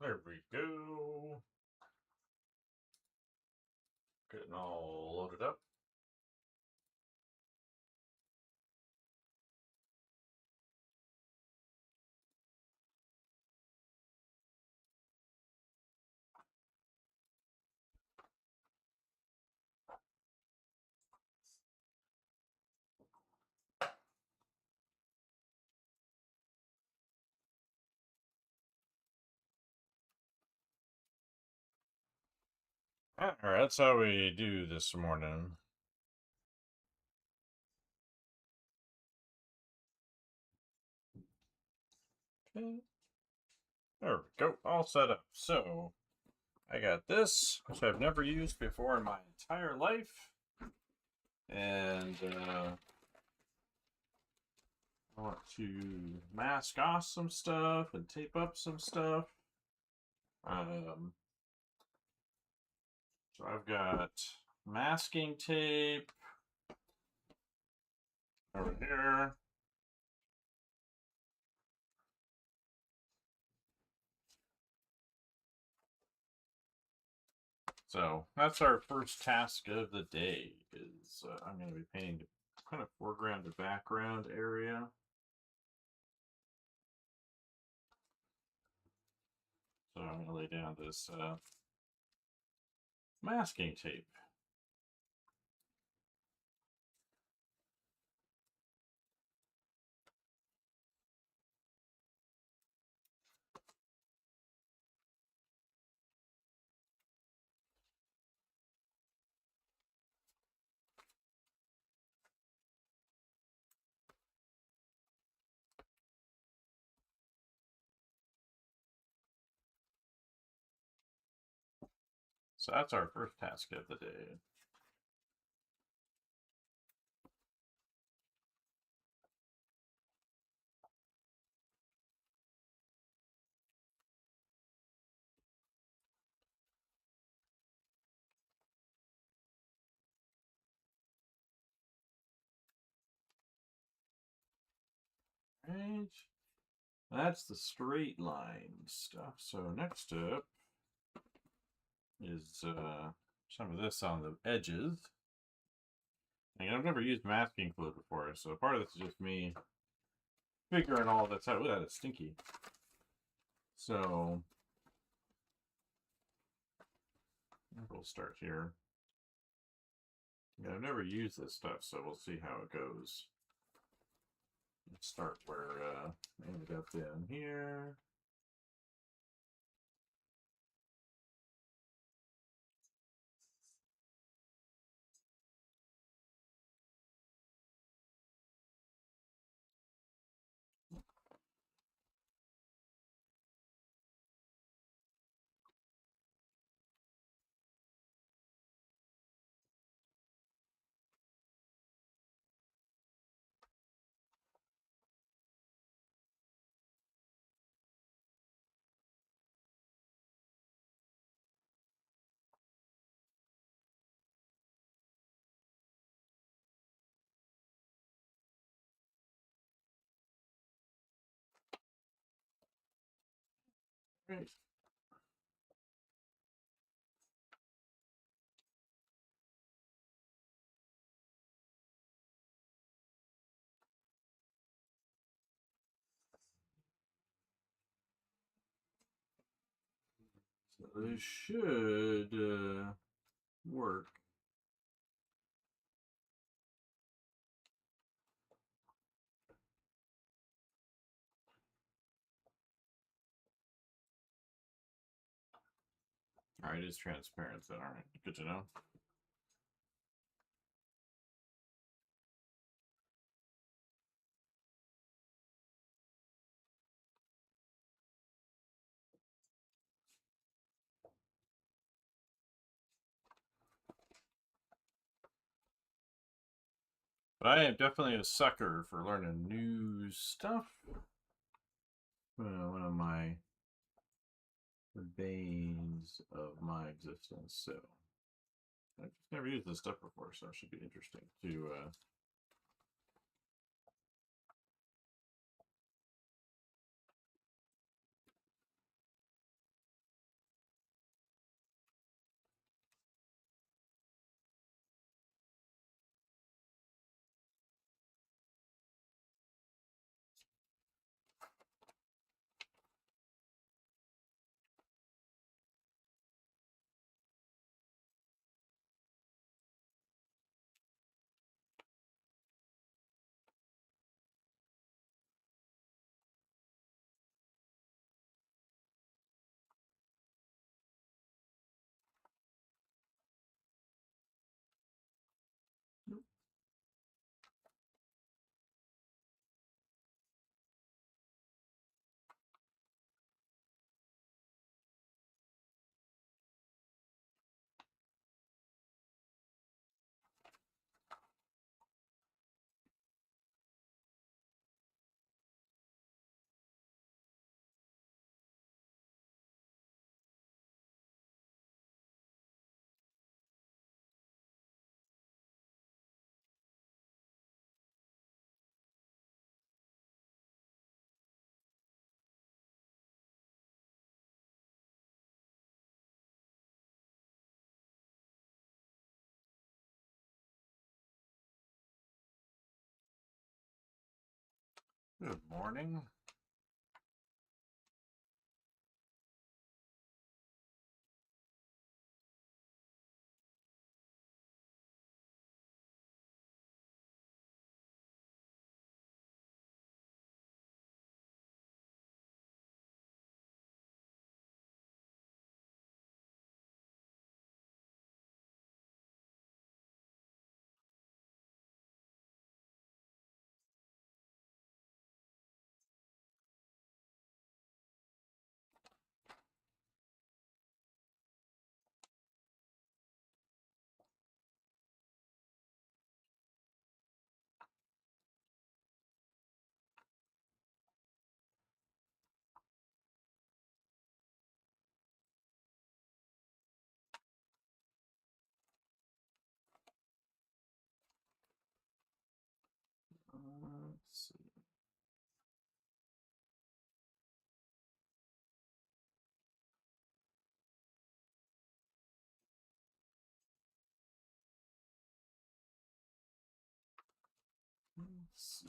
There we go. Getting all loaded up. Alright, that's how we do this morning. Okay. There we go, all set up. So, I got this, which I've never used before in my entire life. And, I want to mask off some stuff and tape up some stuff. So I've got masking tape over here. So that's our first task of the day. Is I'm going to be painting the kind of foreground to background area. So I'm going to lay down this masking tape. So that's our first task of the day. Right. That's the straight line stuff. So next up is some of this on the edges. And I've never used masking fluid before, so part of this is just me figuring all this out. Ooh, that is stinky. So we'll start here. Yeah, I've never used this stuff, so we'll see how it goes. Let's start where I ended up down here. Right. So this should work. All right, it's transparent then. All right, good to know. But I am definitely a sucker for learning new stuff. One of my veins of my existence. So I've just never used this stuff before, so it should be interesting to Good morning. Let's see. Let's see.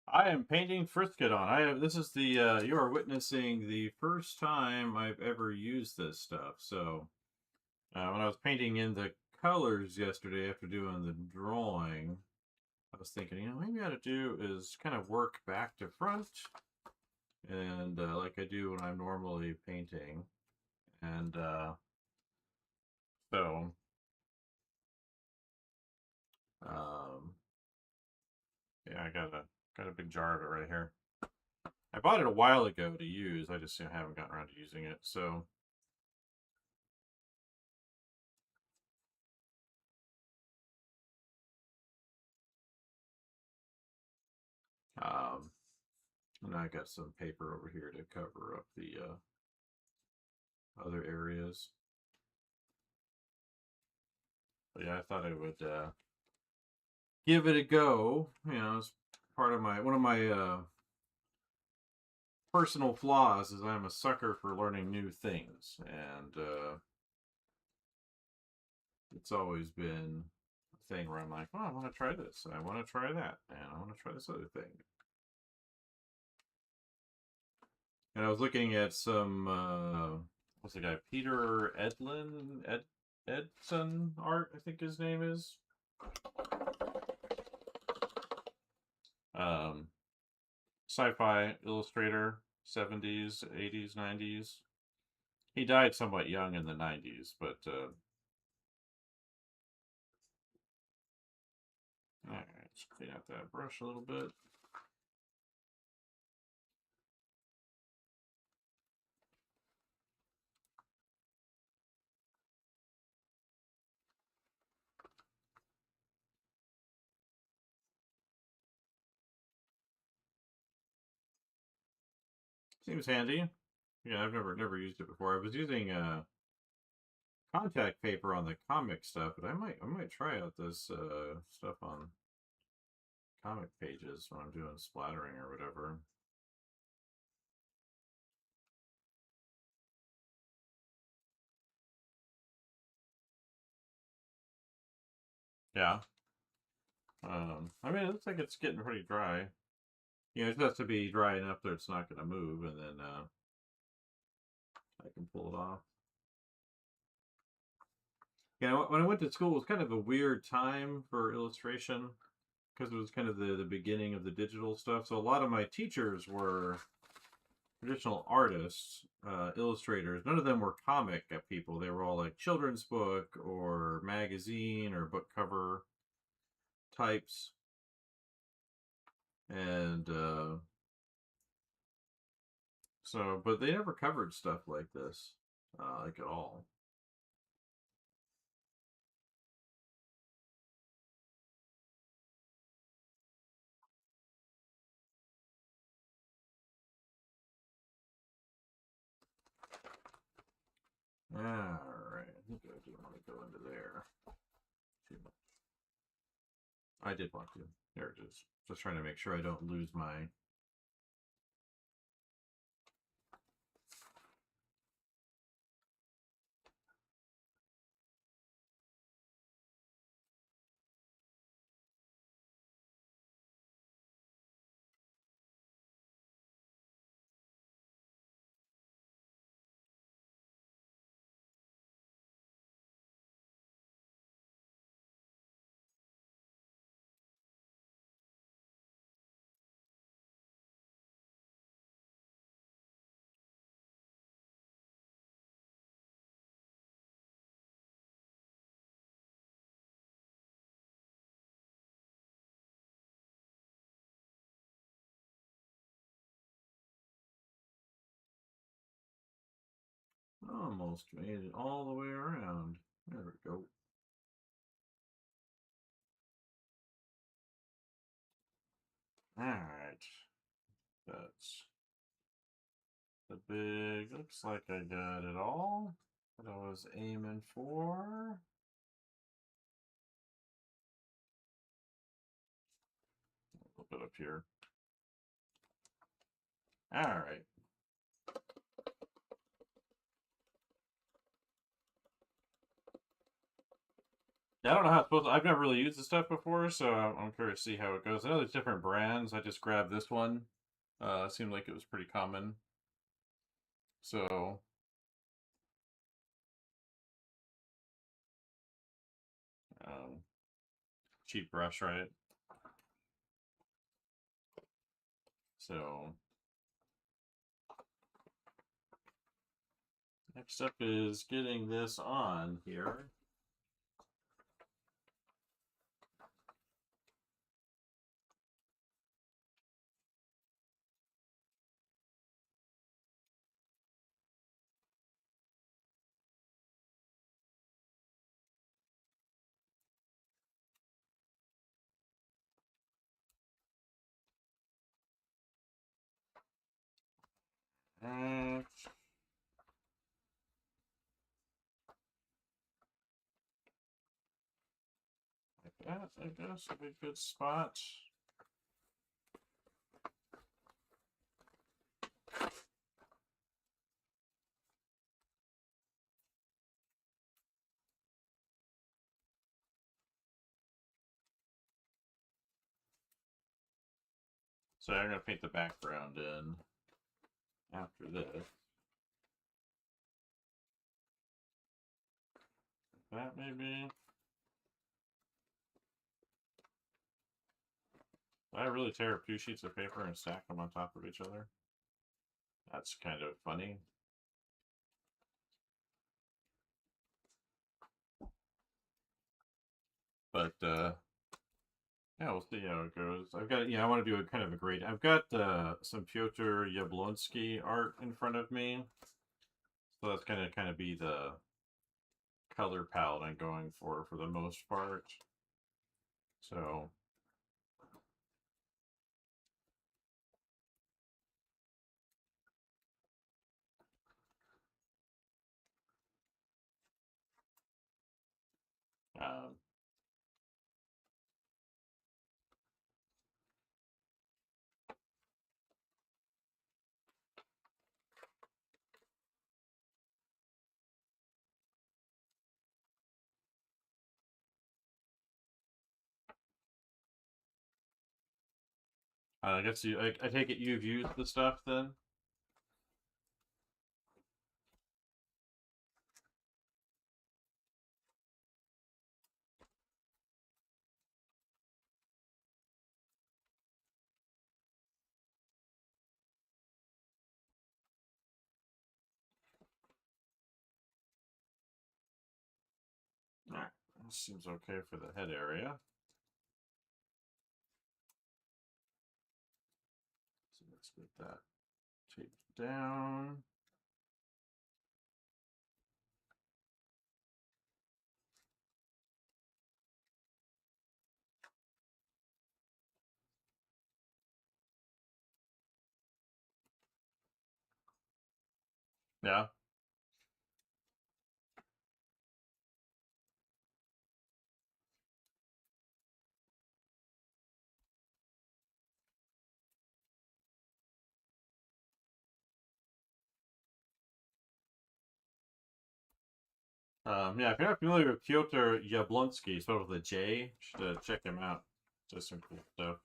I am painting Friskedon. This is the you are witnessing the first time I've ever used this stuff. So when I was painting in the colors yesterday after doing the drawing, I was thinking, maybe what I ought to do is kind of work back to front, and like I do when I'm normally painting, and so um, yeah, I got a big jar of it right here. I bought it a while ago to use. I just haven't gotten around to using it. So and I got some paper over here to cover up the other areas. But yeah, I thought I would give it a go. It's part of one of my personal flaws is I'm a sucker for learning new things, and it's always been a thing where I'm like, I want to try this, and I want to try that, and I want to try this other thing. And I was looking at some what's the guy, Peter Edson art, I think his name is. Sci-fi illustrator, 70s, 80s, 90s. He died somewhat young in the 90s, but all right, let's clean out that brush a little bit. Seems handy. Yeah, I've never used it before. I was using contact paper on the comic stuff, but I might try out this stuff on comic pages when I'm doing splattering or whatever. Yeah. I mean, it looks like it's getting pretty dry. It has to be dry enough that it's not going to move, and then I can pull it off. When I went to school, it was kind of a weird time for illustration because it was kind of the beginning of the digital stuff. So a lot of my teachers were traditional artists, illustrators, none of them were comic people. They were all like children's book or magazine or book cover types. And so, but they never covered stuff like this, like at all. Alright, I think I do want to go into there. Too much. I did want to. There it is. Just trying to make sure I don't lose my... Almost made it all the way around. There we go. Alright. That's the big... Looks like I got it all that I was aiming for. A little bit up here. Alright. I don't know how it's supposed to... I've never really used this stuff before, so I'm curious to see how it goes. I know there's different brands. I just grabbed this one. It seemed like it was pretty common. So... cheap brush, right? So... next up is getting this on here. And like that, I guess, would be a good spot. So I'm going to paint the background in after this. That maybe. Did I really tear up 2 sheets of paper and stack them on top of each other? That's kind of funny. But, yeah, we'll see how it goes. I've got, I want to do a kind of a great... I've got some Piotr Jablonski art in front of me. So that's going to kind of be the color palette I'm going for the most part. So... I guess you. I take it you've used the stuff then. This seems okay for the head area. So let's get that taped down. Yeah. Yeah, if you're not familiar with Piotr Jablonski, spelled with a J, you should check him out. Just some cool stuff.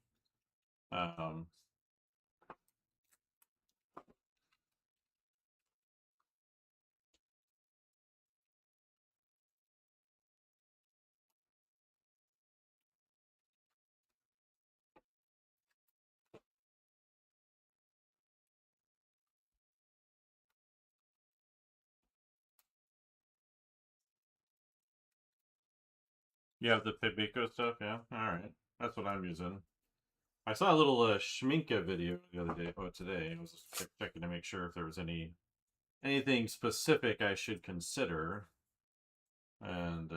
You have the Pibiko stuff, yeah? Alright. That's what I'm using. I saw a little Schminke video the other day, today. I was just checking to make sure if there was anything specific I should consider. And,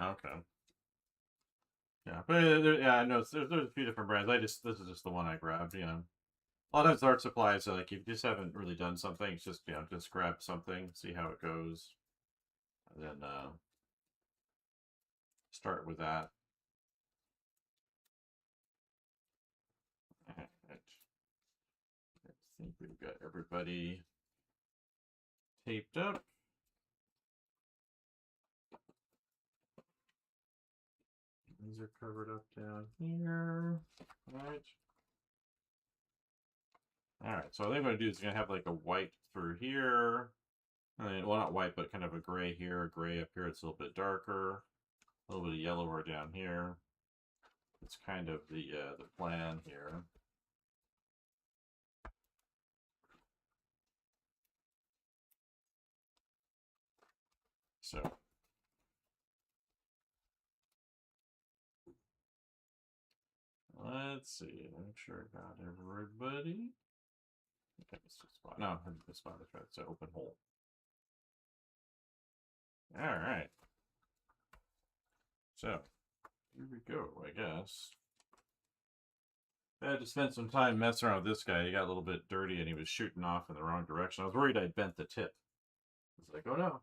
okay. Yeah, but yeah, I know there's a few different brands. This is just the one I grabbed. You know, a lot of times art supplies, so like if you just haven't really done something, it's just just grab something, see how it goes, and then start with that. Alright. I think we've got everybody taped up. These are covered up down here. Alright. Alright, so what I'm going to do is I'm going to have like a white through here. And then, well, not white, but kind of a gray here, a gray up here. It's a little bit darker. A little bit of yellower down here. It's kind of the plan here. So let's see. Make sure I got everybody. Okay, this spot. No, this spot. That's right. It's an open hole. All right. So here we go. I guess I had to spend some time messing around with this guy. He got a little bit dirty and he was shooting off in the wrong direction. I was worried I'd bent the tip. I was like, oh no.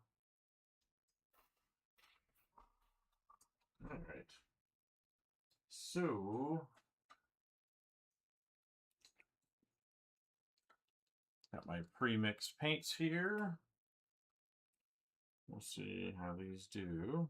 All right. So got my pre-mixed paints here. We'll see how these do.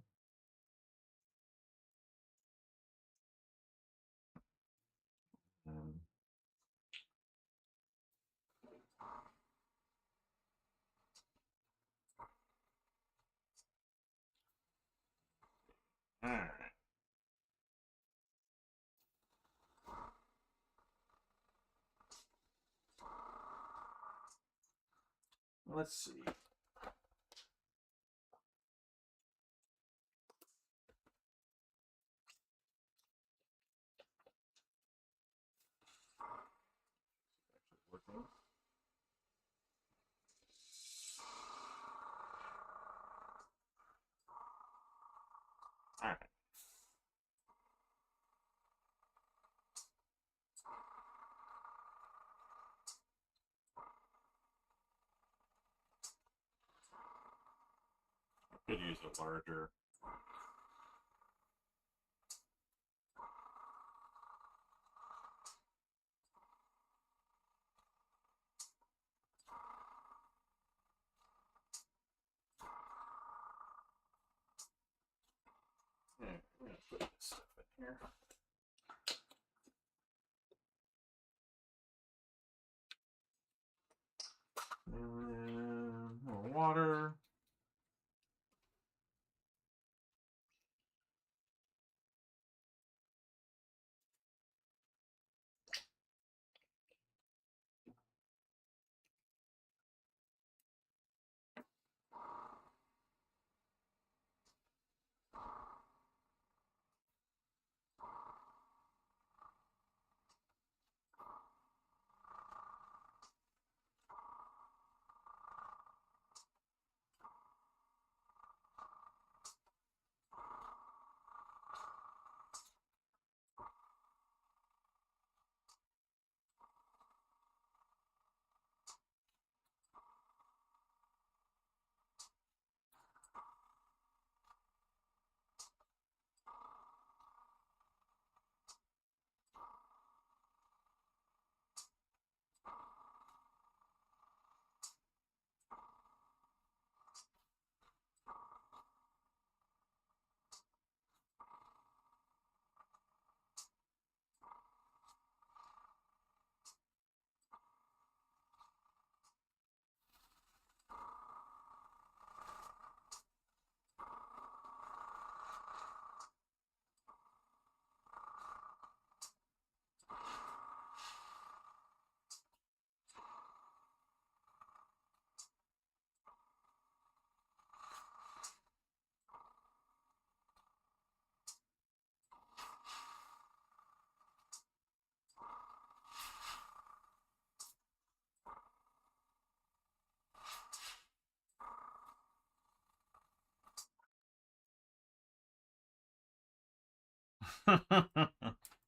All right. Let's see. All right. I could use a larger. here. And more water.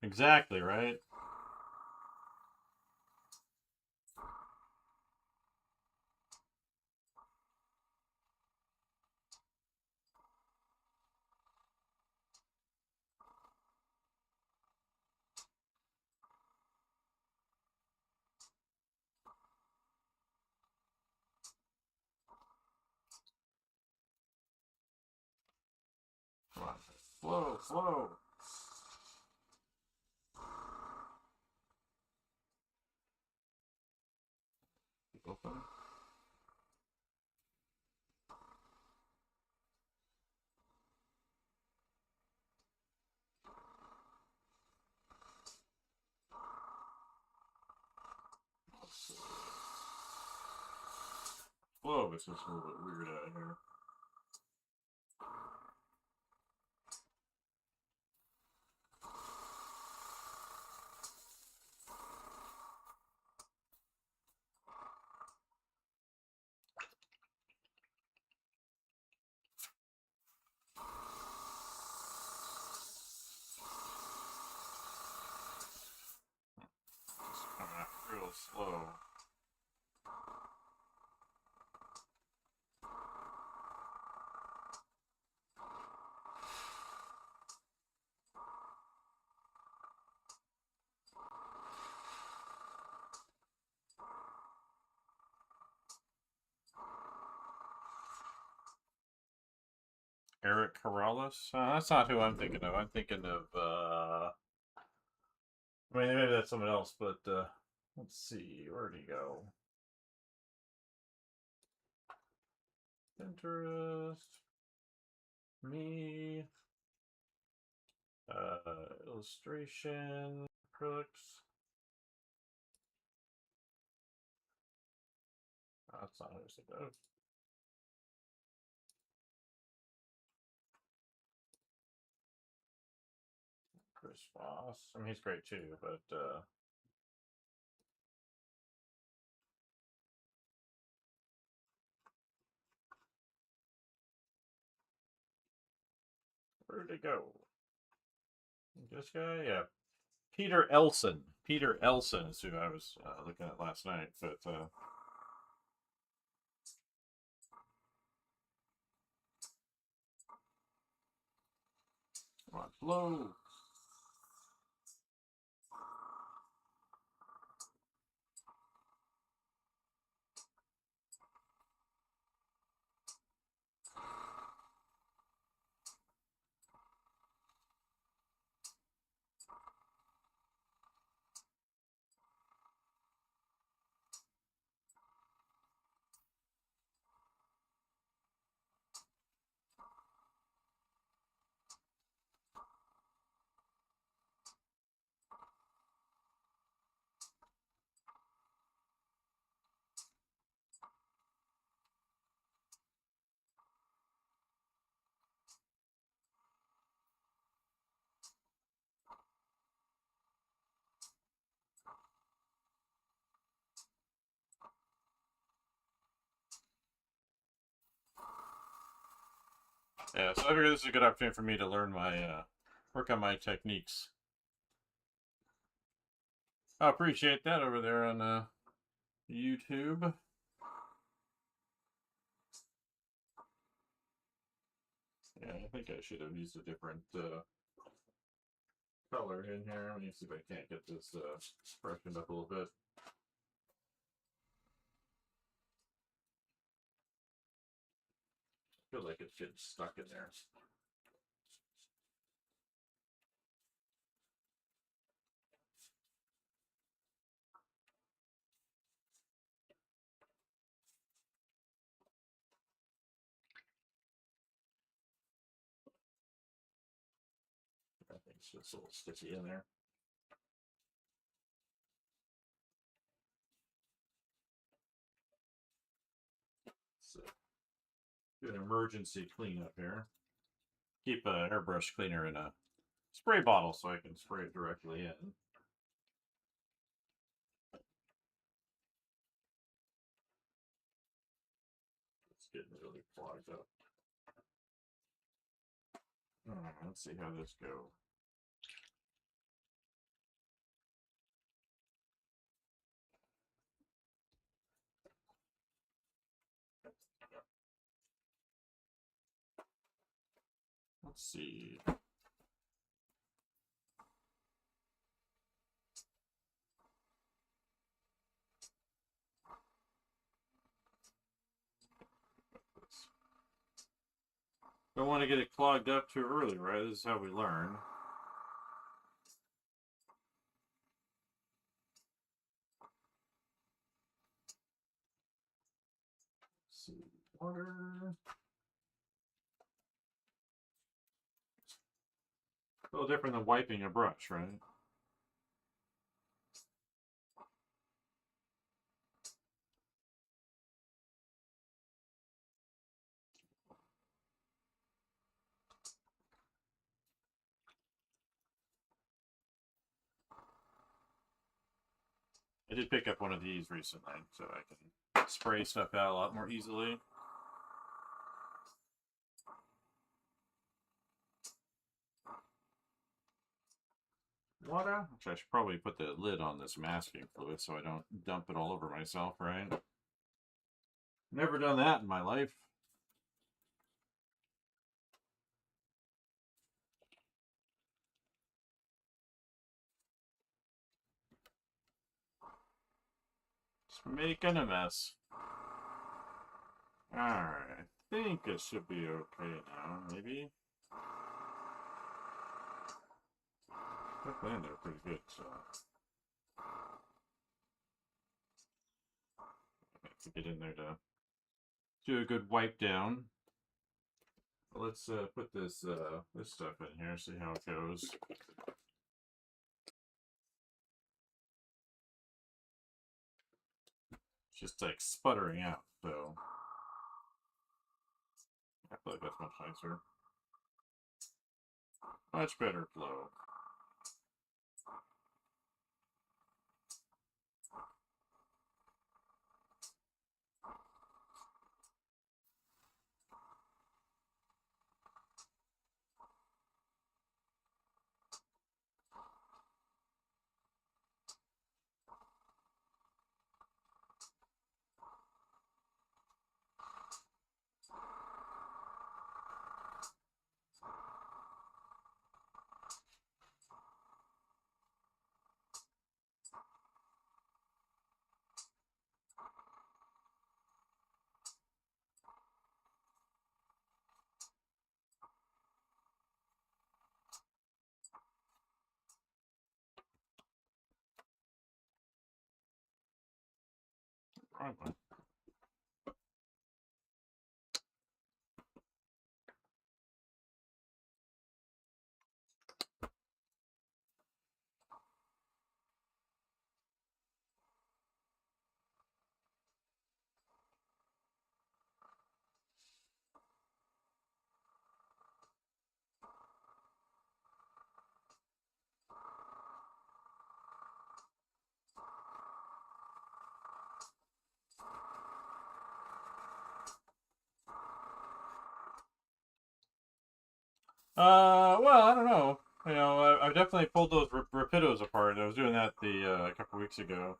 Exactly, right? Come on. Flow, flow. Open. Flow is just a little bit weird out here. It's coming out real slow. Eric Corrales? That's not who I'm thinking of. I'm thinking of, I mean, maybe that's someone else, but, let's see. Where'd he go? Pinterest. Me. Illustration. Acrylics. That's not who I said of. Chris Voss. I mean, he's great too, but, where'd he go? This guy? Yeah. Peter Elson. Peter Elson is who I was looking at last night, but, come on, blow. Yeah, so I figure this is a good opportunity for me to learn my, work on my techniques. I appreciate that over there on YouTube. Yeah, I think I should have used a different color in here. Let me see if I can't get this freshened up a little bit. I feel like it's getting stuck in there. I think it's just a little sticky in there. So, do an emergency cleanup here. Keep an airbrush cleaner in a spray bottle so I can spray it directly in. It's getting really clogged up. Let's see how this goes. Let's see. Don't want to get it clogged up too early, right? This is how we learn. Let's see, water. A little different than wiping a brush, right? I did pick up one of these recently, so I can spray stuff out a lot more easily. Water? Which I should probably put the lid on this masking fluid so I don't dump it all over myself, right? Never done that in my life. Just making a mess. Alright, I think it should be okay now, maybe. Got that in there pretty good, so. I have to get in there to do a good wipe down. Let's put this this stuff in here, see how it goes. It's just like sputtering out, so I feel like that's much nicer. Much better flow. Wrong one. Well, I don't know. You know, I've definitely pulled those rapidos apart. I was doing that a couple weeks ago.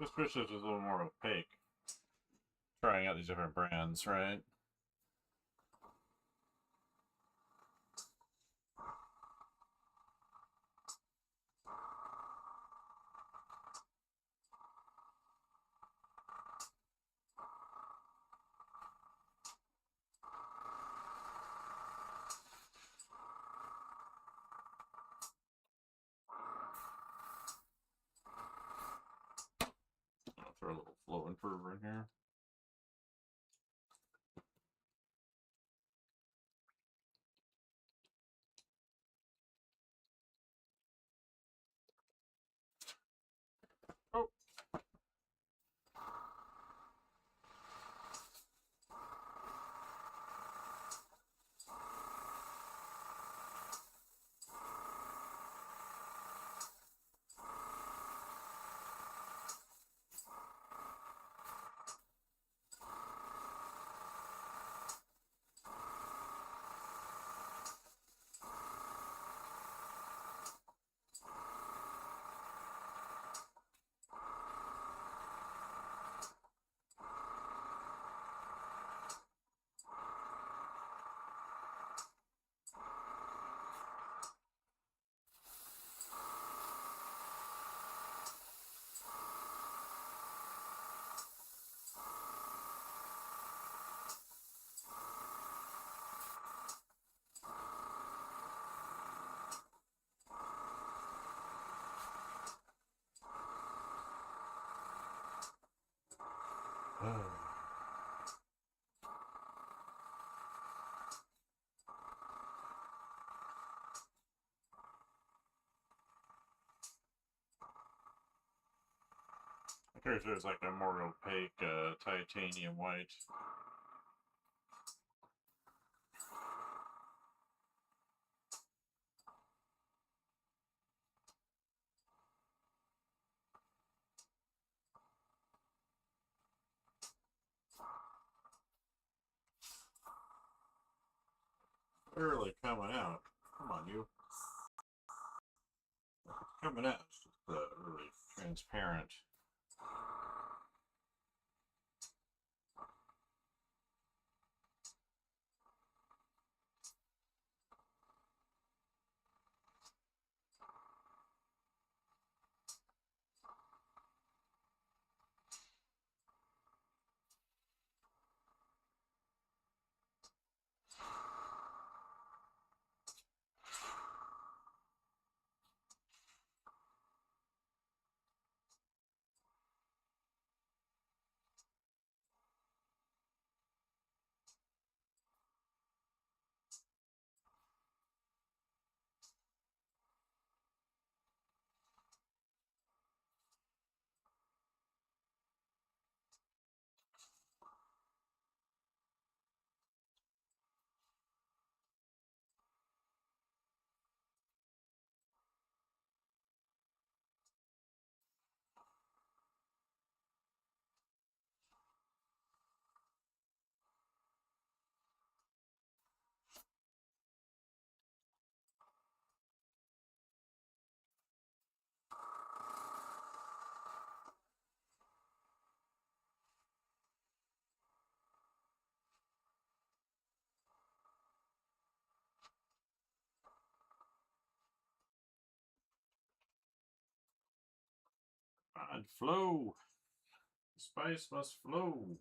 Just wish this was a little more opaque. Trying out these different brands, right? I'll throw a little flow improver in here. Oh. I figured there's like a more opaque titanium white. Barely coming out. Come on, you. Coming out. It's just really transparent. And flow. The spice must flow.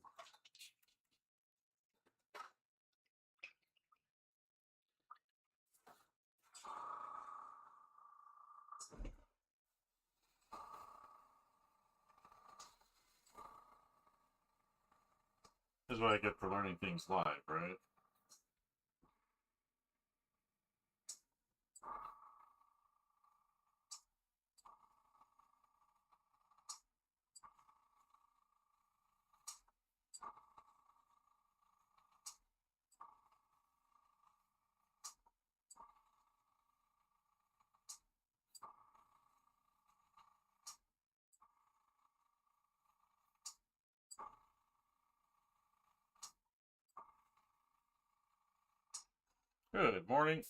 what I get for learning things live, right? Good morning.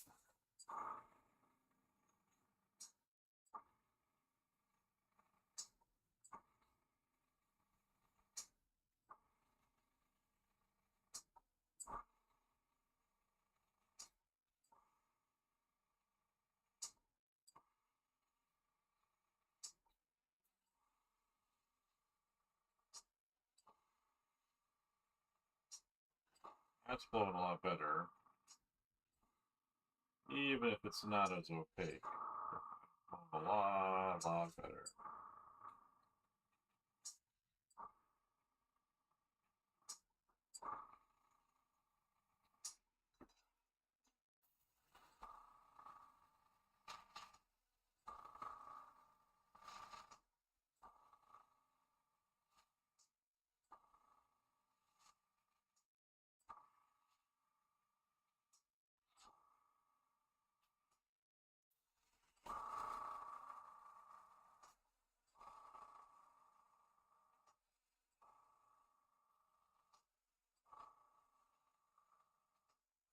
That's blowing a lot better. Even if it's not as opaque. A lot better.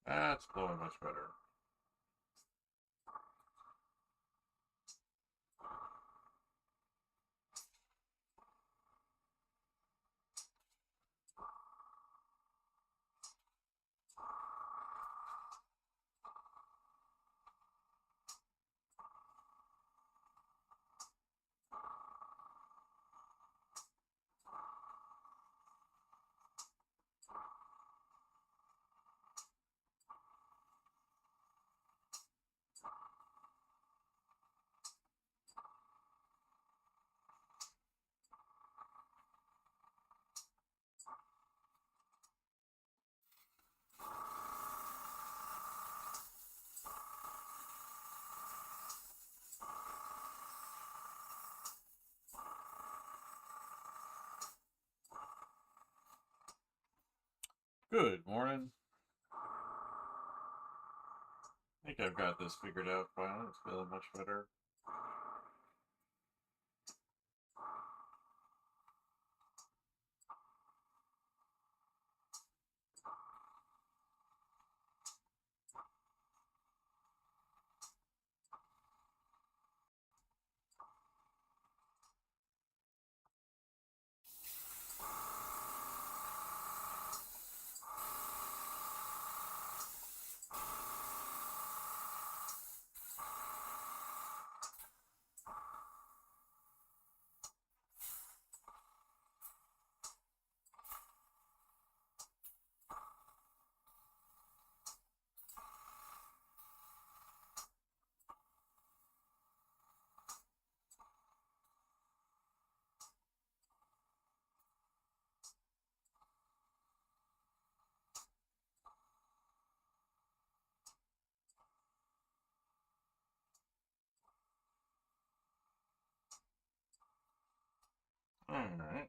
That's blowing much better. Good morning. I think I've got this figured out finally. It's feeling much better. Alright.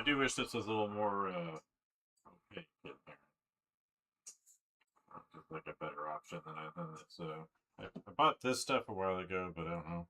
do wish this was a little more opaque in there. Just like a better option than this. I bought this stuff a while ago, but I don't know.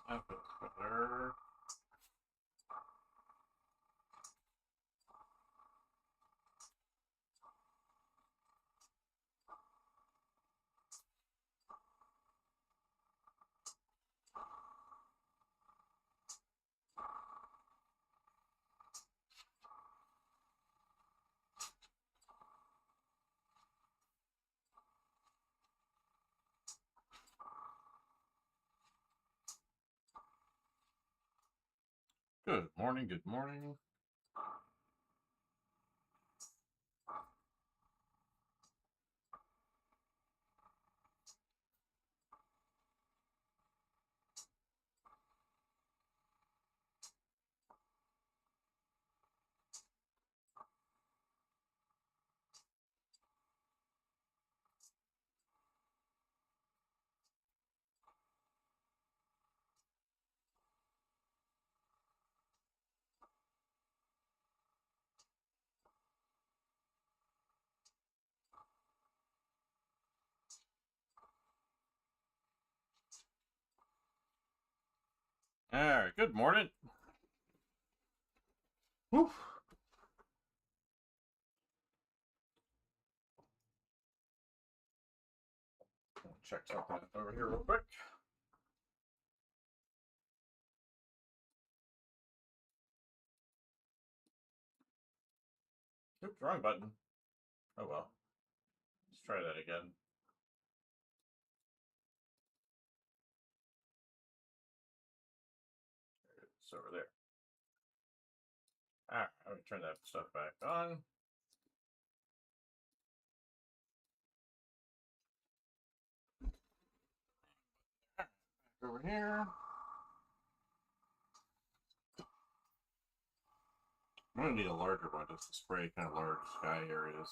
That feels better. Good morning, good morning. Alright, good morning. Whew. Check something over here real quick. Oops, wrong button. Oh well. Let's try that again. It's over there. Alright, let me turn that stuff back on. Over here. I'm gonna need a larger one just to spray kind of large sky areas.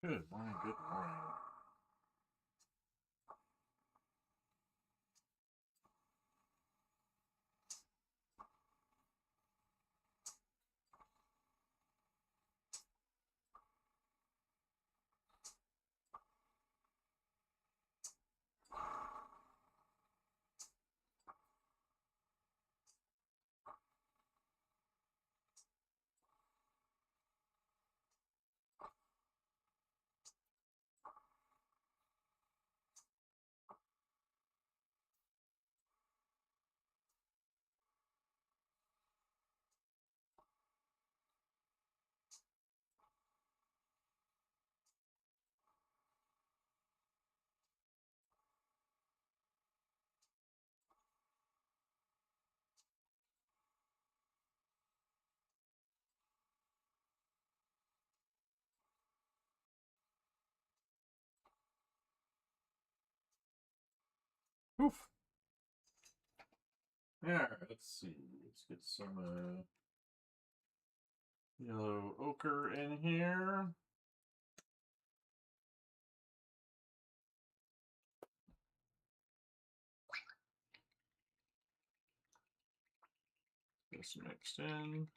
Good morning, good morning. Oof. Yeah, let's see. Let's get some yellow ochre in here. This mixed in.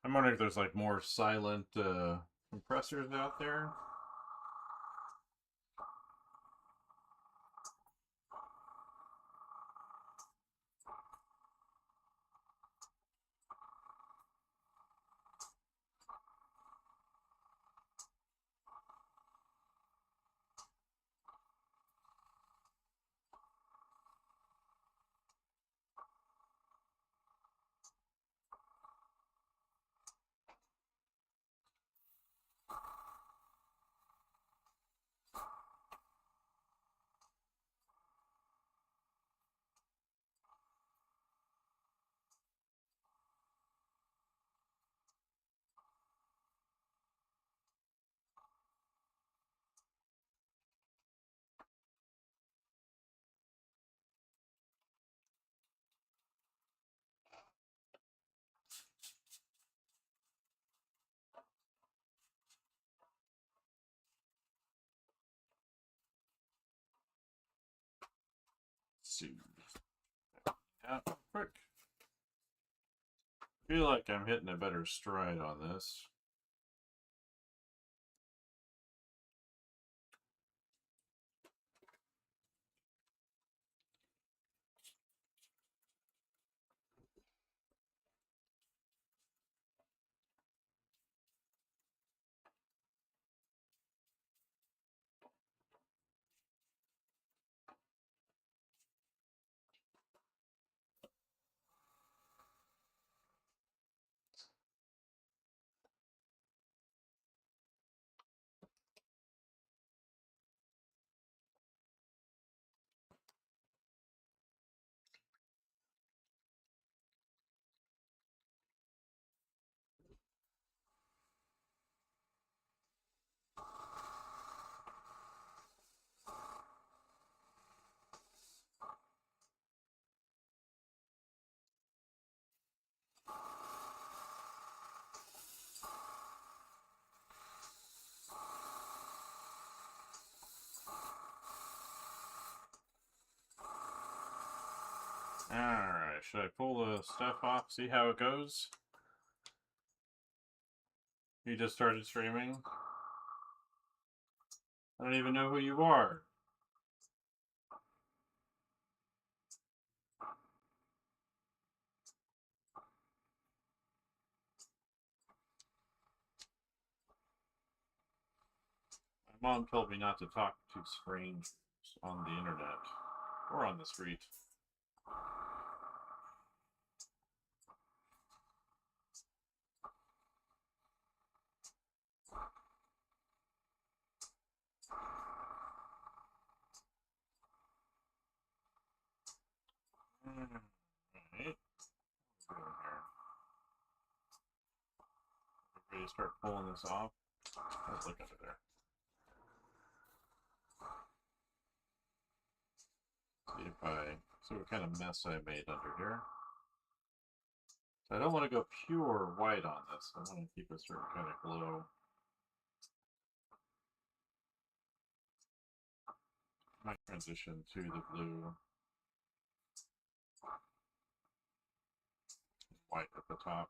I'm wondering if there's like more silent compressors out there. Let's see. Yeah, quick. I feel like I'm hitting a better stride on this. Alright, should I pull the stuff off, see how it goes? You just started streaming? I don't even know who you are. My mom told me not to talk to strangers on the internet or on the street. Alright. Ready to start pulling this off? Let's look under there. See what kind of mess I made under here. So I don't want to go pure white on this. I want to keep a certain kind of glow. Might transition to the blue. White at the top.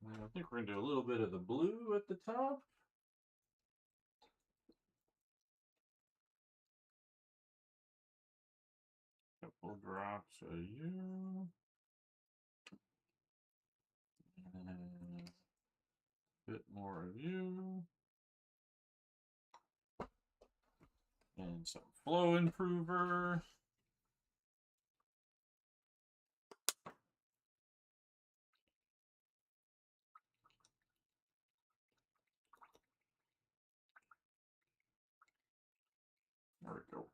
And I think we're going to do a little bit of the blue at the top. Couple drops of you. And a bit more of you. And some flow improver. There we go.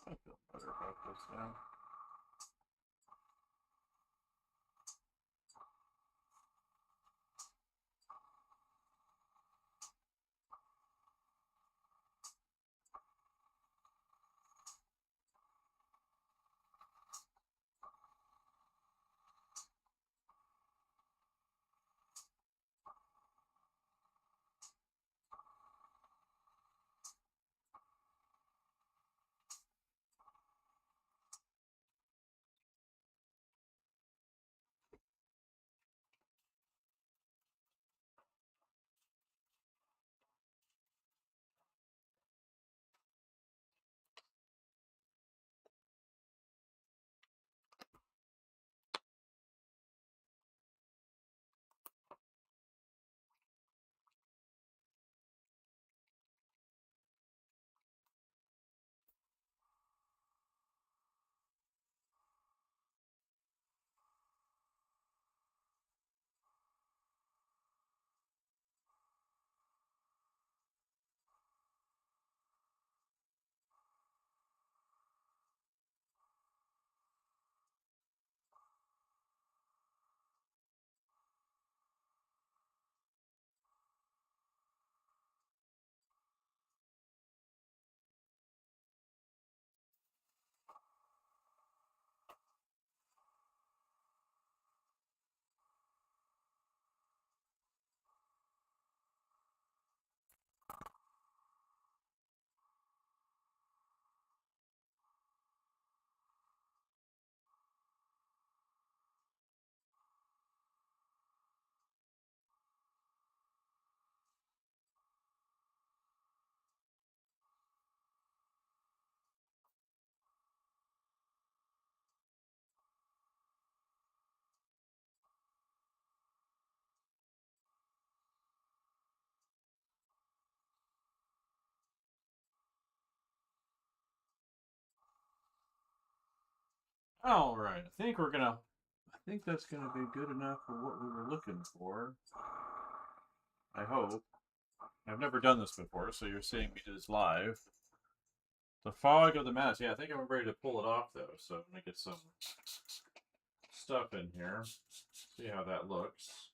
I feel better about this now. All right, I think that's gonna be good enough for what we were looking for. I hope. I've never done this before, so you're seeing me do this live. The fog of the mask. Yeah, I think I'm ready to pull it off though. So I'm gonna get some stuff in here. See how that looks.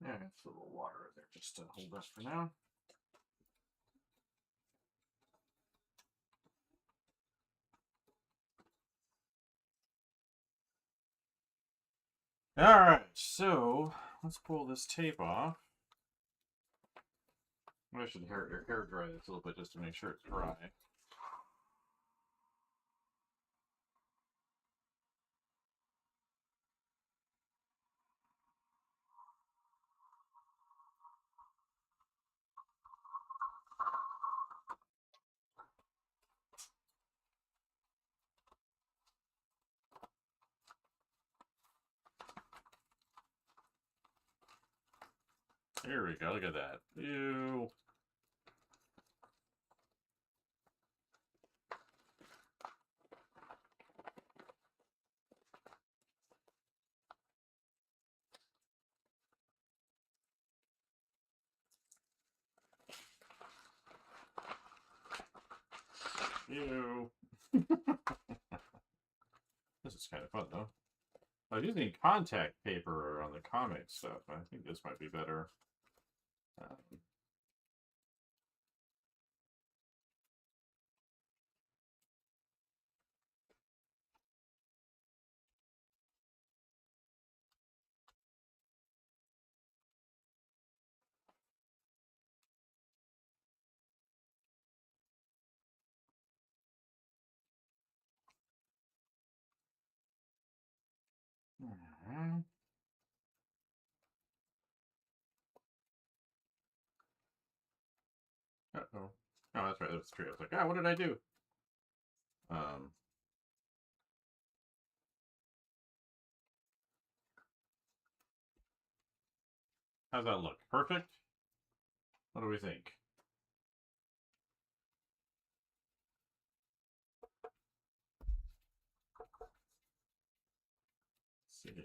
Yeah, it's a little water in there just to hold us for now. Alright, so let's pull this tape off. I should hair dry this a little bit just to make sure it's dry. Here we go, look at that. Ew. Ew. This is kind of fun though. I was using contact paper on the comic stuff. I think this might be better. Uh-oh. Oh, that's right. That's true. I was like, what did I do? Um, how's that look? Perfect? What do we think? Let's see.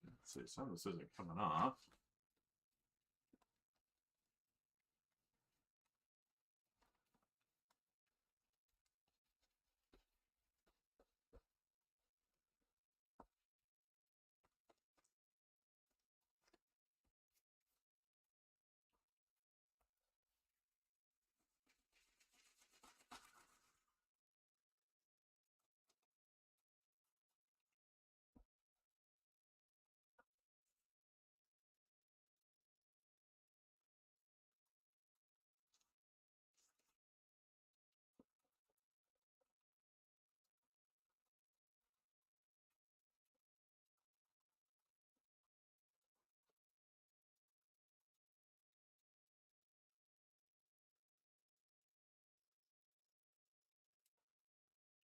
Let's see. Some of this isn't coming off.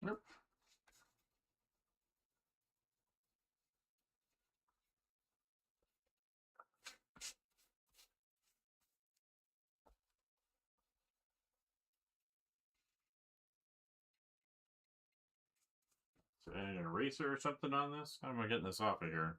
Nope. So an eraser or something on this? How am I getting this off of here?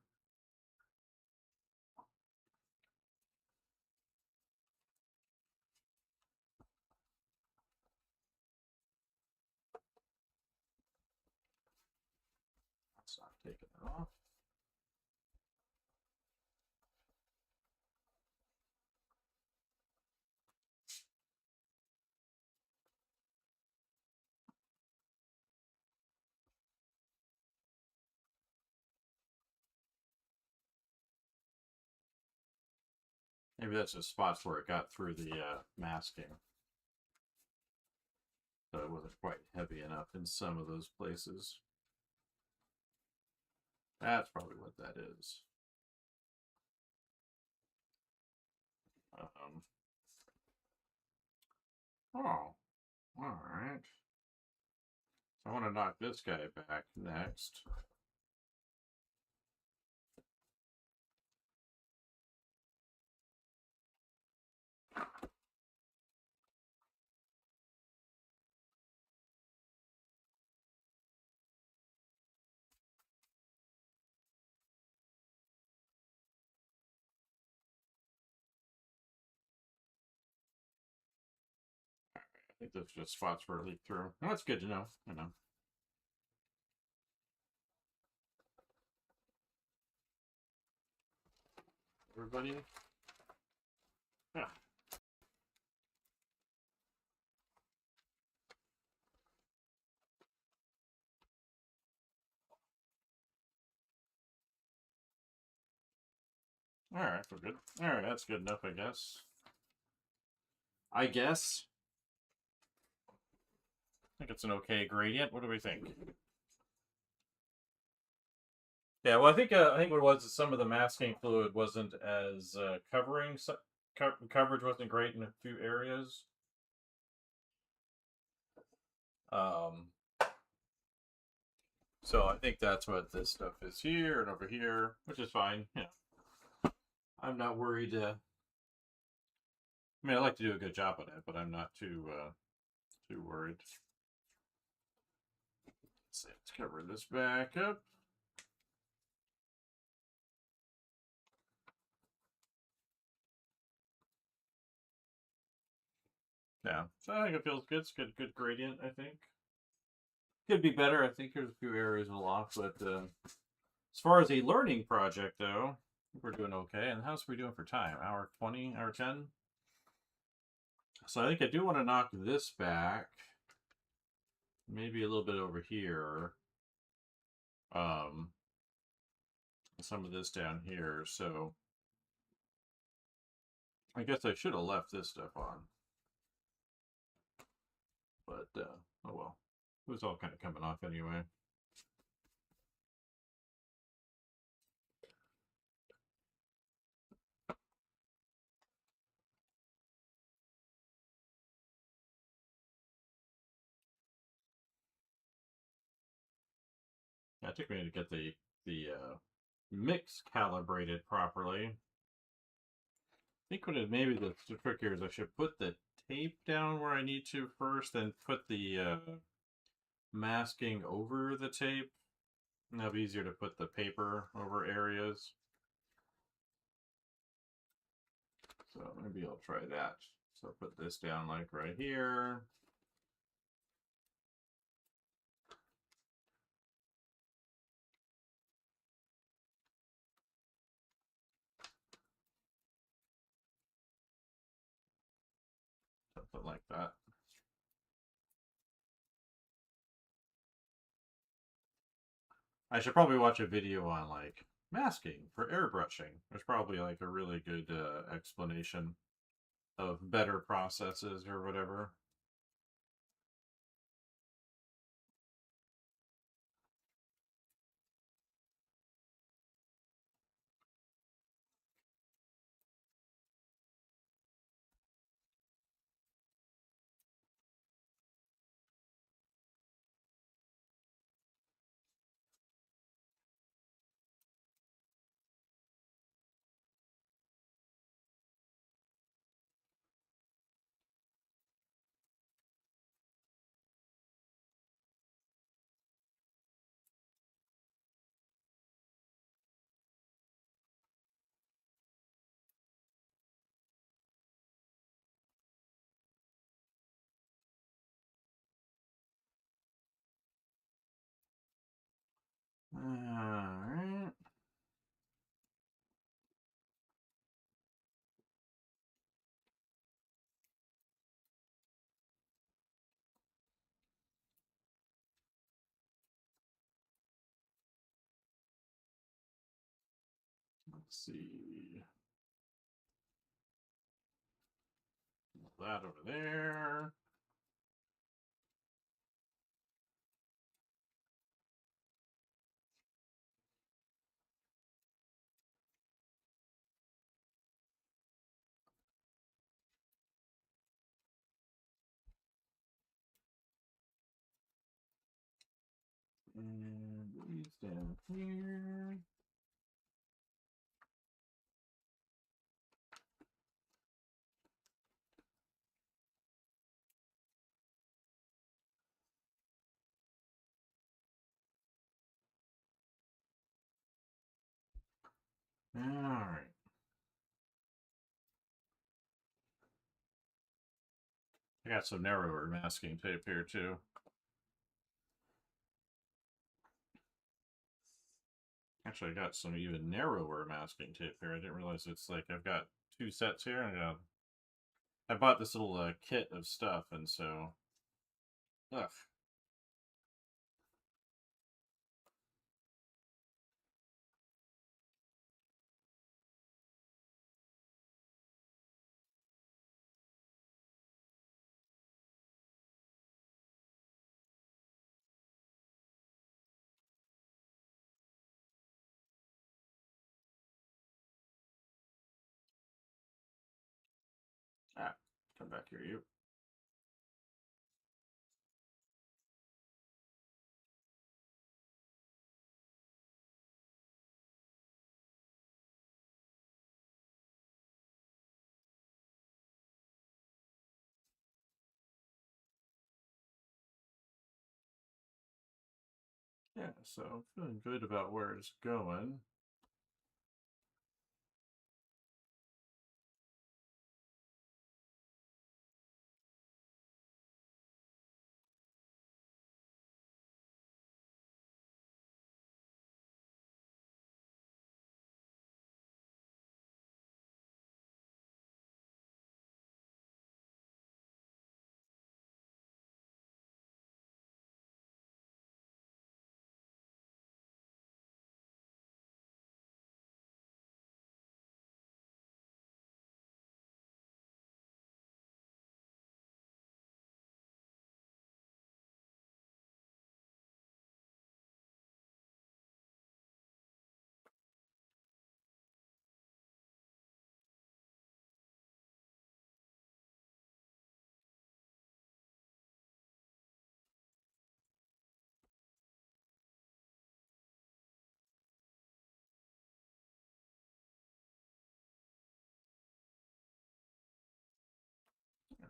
That's not taking it off. Maybe that's just spots where it got through the masking. So it wasn't quite heavy enough in some of those places. That's probably what that is. Oh, alright. I want to knock this guy back next. I think those are just spots where it leaked through. Well, that's good to know, you know. Everybody? Yeah. Alright, we're good. Alright, that's good enough, I guess. I think it's an okay gradient. What do we think? Yeah, well, I think what it was is some of the masking fluid wasn't as coverage wasn't great in a few areas. So I think that's what this stuff is here and over here, which is fine. Yeah, I'm not worried. I mean, I like to do a good job on it, but I'm not too worried. Let's cover this back up. Yeah, so I think it feels good. It's good gradient, I think. Could be better. I think there's a few areas a lot, but as far as a learning project, though, we're doing okay. And how's we doing for time? Hour 20, hour 10? So I think I do want to knock this back. Maybe a little bit over here. Some of this down here. So I guess I should have left this stuff on. But, oh well. It was all kind of coming off anyway. Yeah, it took me to get the mix calibrated properly. I think what it maybe the trick here is I should put the tape down where I need to first, then put the masking over the tape. And that'll be easier to put the paper over areas. So maybe I'll try that. So I'll put this down like right here. Something like that. I should probably watch a video on like masking for airbrushing. There's probably like a really good explanation of better processes or whatever. Alright. Let's see. that over there. And these down here. All right. I got some narrower masking tape here too. Actually, I got some even narrower masking tape here. I didn't realize it's like I've got two sets here. I bought this little kit of stuff, and so, ugh. Ah, come back here, you. Yeah, so I'm feeling good about where it's going.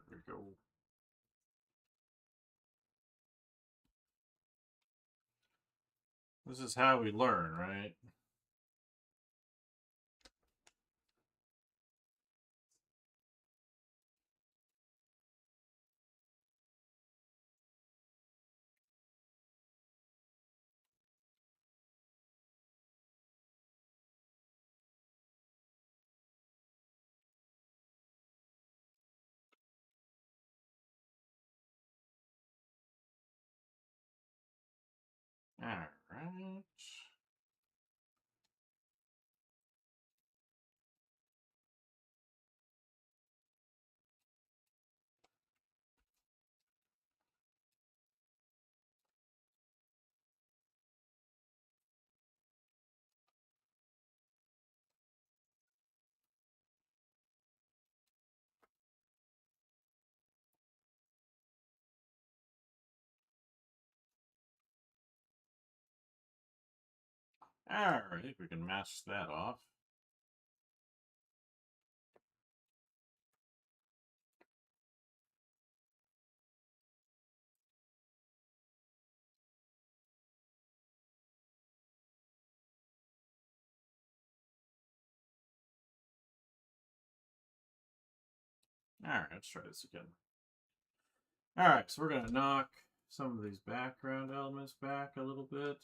There we go. This is how we learn, right? All right. All right, we can mask that off. All right, let's try this again. All right, so we're going to knock some of these background elements back a little bit.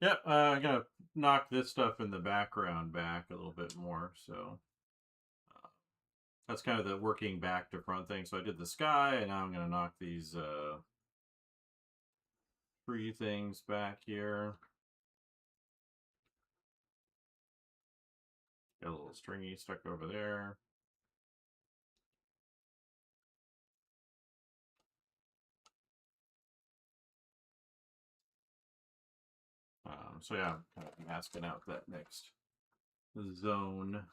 Yep, I'm gonna knock this stuff in the background back a little bit more. So that's kind of the working back to front thing. So I did the sky, and now I'm gonna knock these tree things back here. Got a little stringy stuck over there. So yeah, I'm kind of masking out that next zone.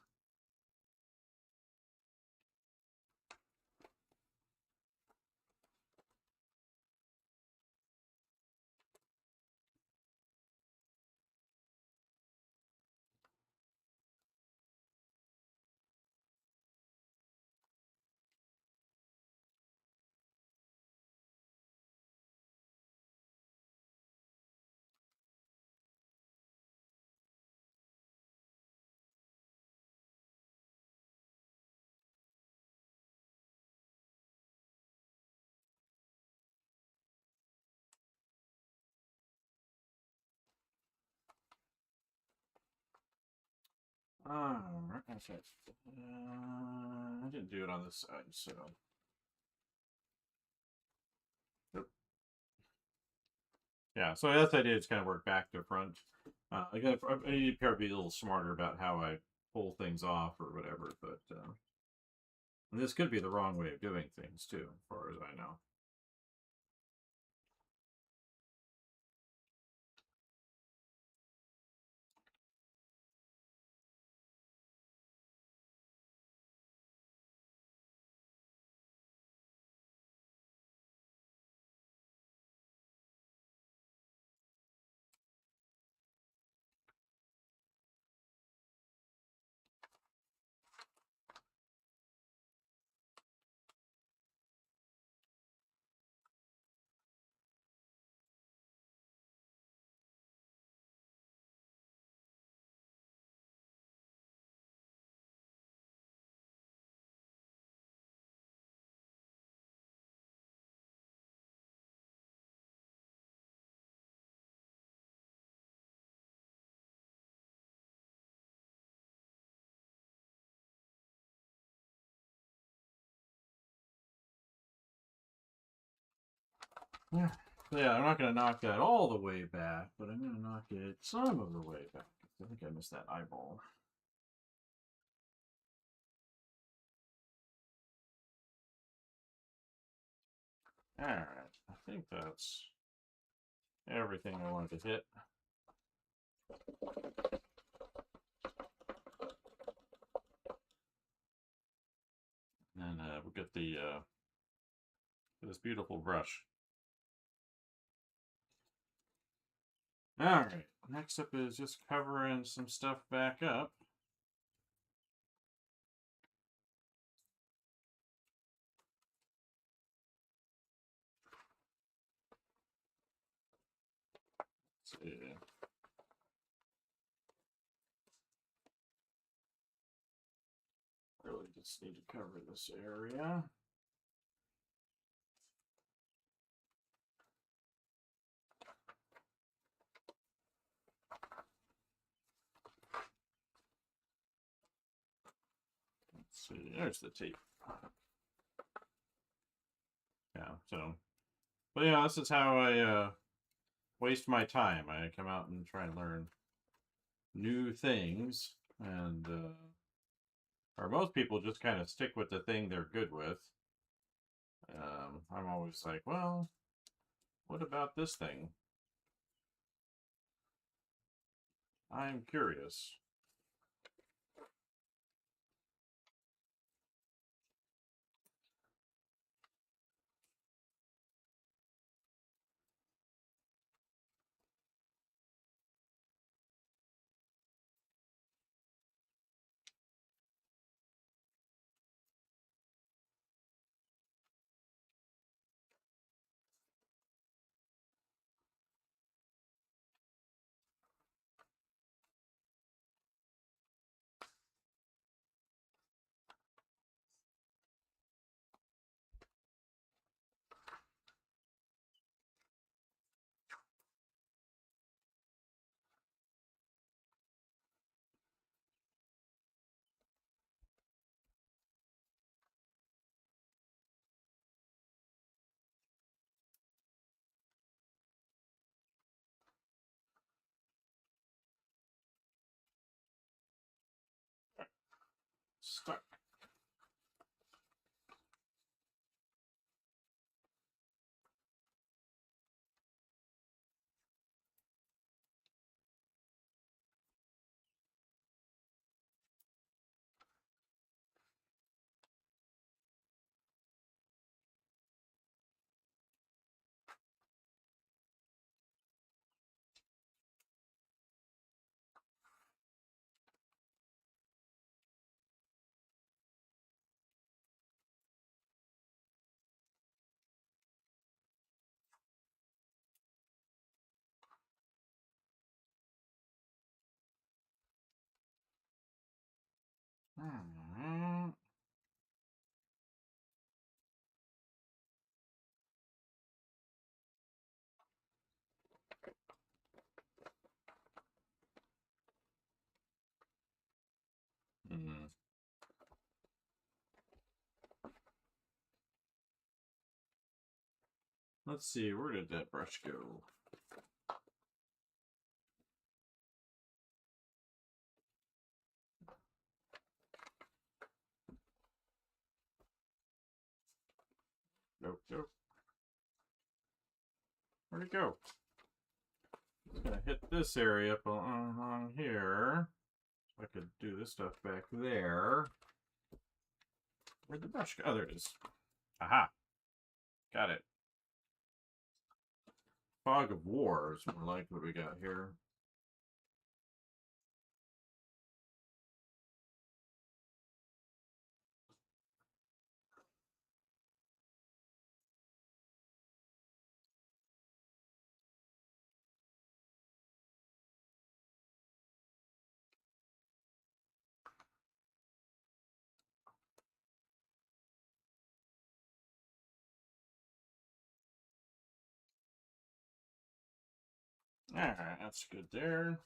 Alright, that's it. I didn't do it on this side, so. Yep. Yeah, so that's the idea. It's kind of work back to front. I need to probably be a little smarter about how I pull things off or whatever, but and this could be the wrong way of doing things too, as far as I know. Yeah. Yeah, I'm not going to knock that all the way back, but I'm going to knock it some of the way back. I think I missed that eyeball. Alright, I think that's everything I wanted to hit. And we'll get the this beautiful brush. Alright, next up is just covering some stuff back up. Let's see. Really just need to cover this area. Let's see, there's the tape. Yeah, so, but yeah, this is how I waste my time. I come out and try and learn new things, and or most people just kind of stick with the thing they're good with. I'm always like, well, what about this thing? I'm curious. stuck. Let's see, where did that brush go? Nope, nope. Where'd it go? Just gonna hit this area up along here. So I could do this stuff back there. Where'd the brush go? Oh, there it is. Aha. Got it. Fog of War is more like what we got here. Alright, that's good there.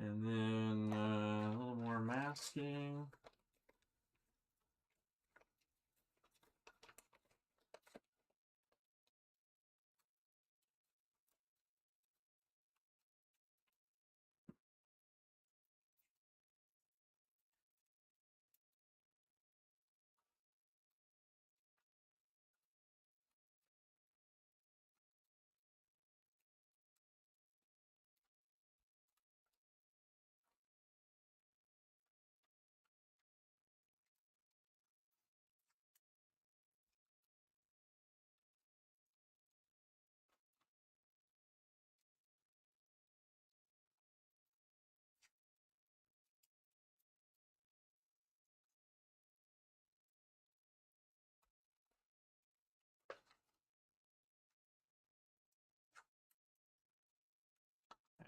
And then a little more masking.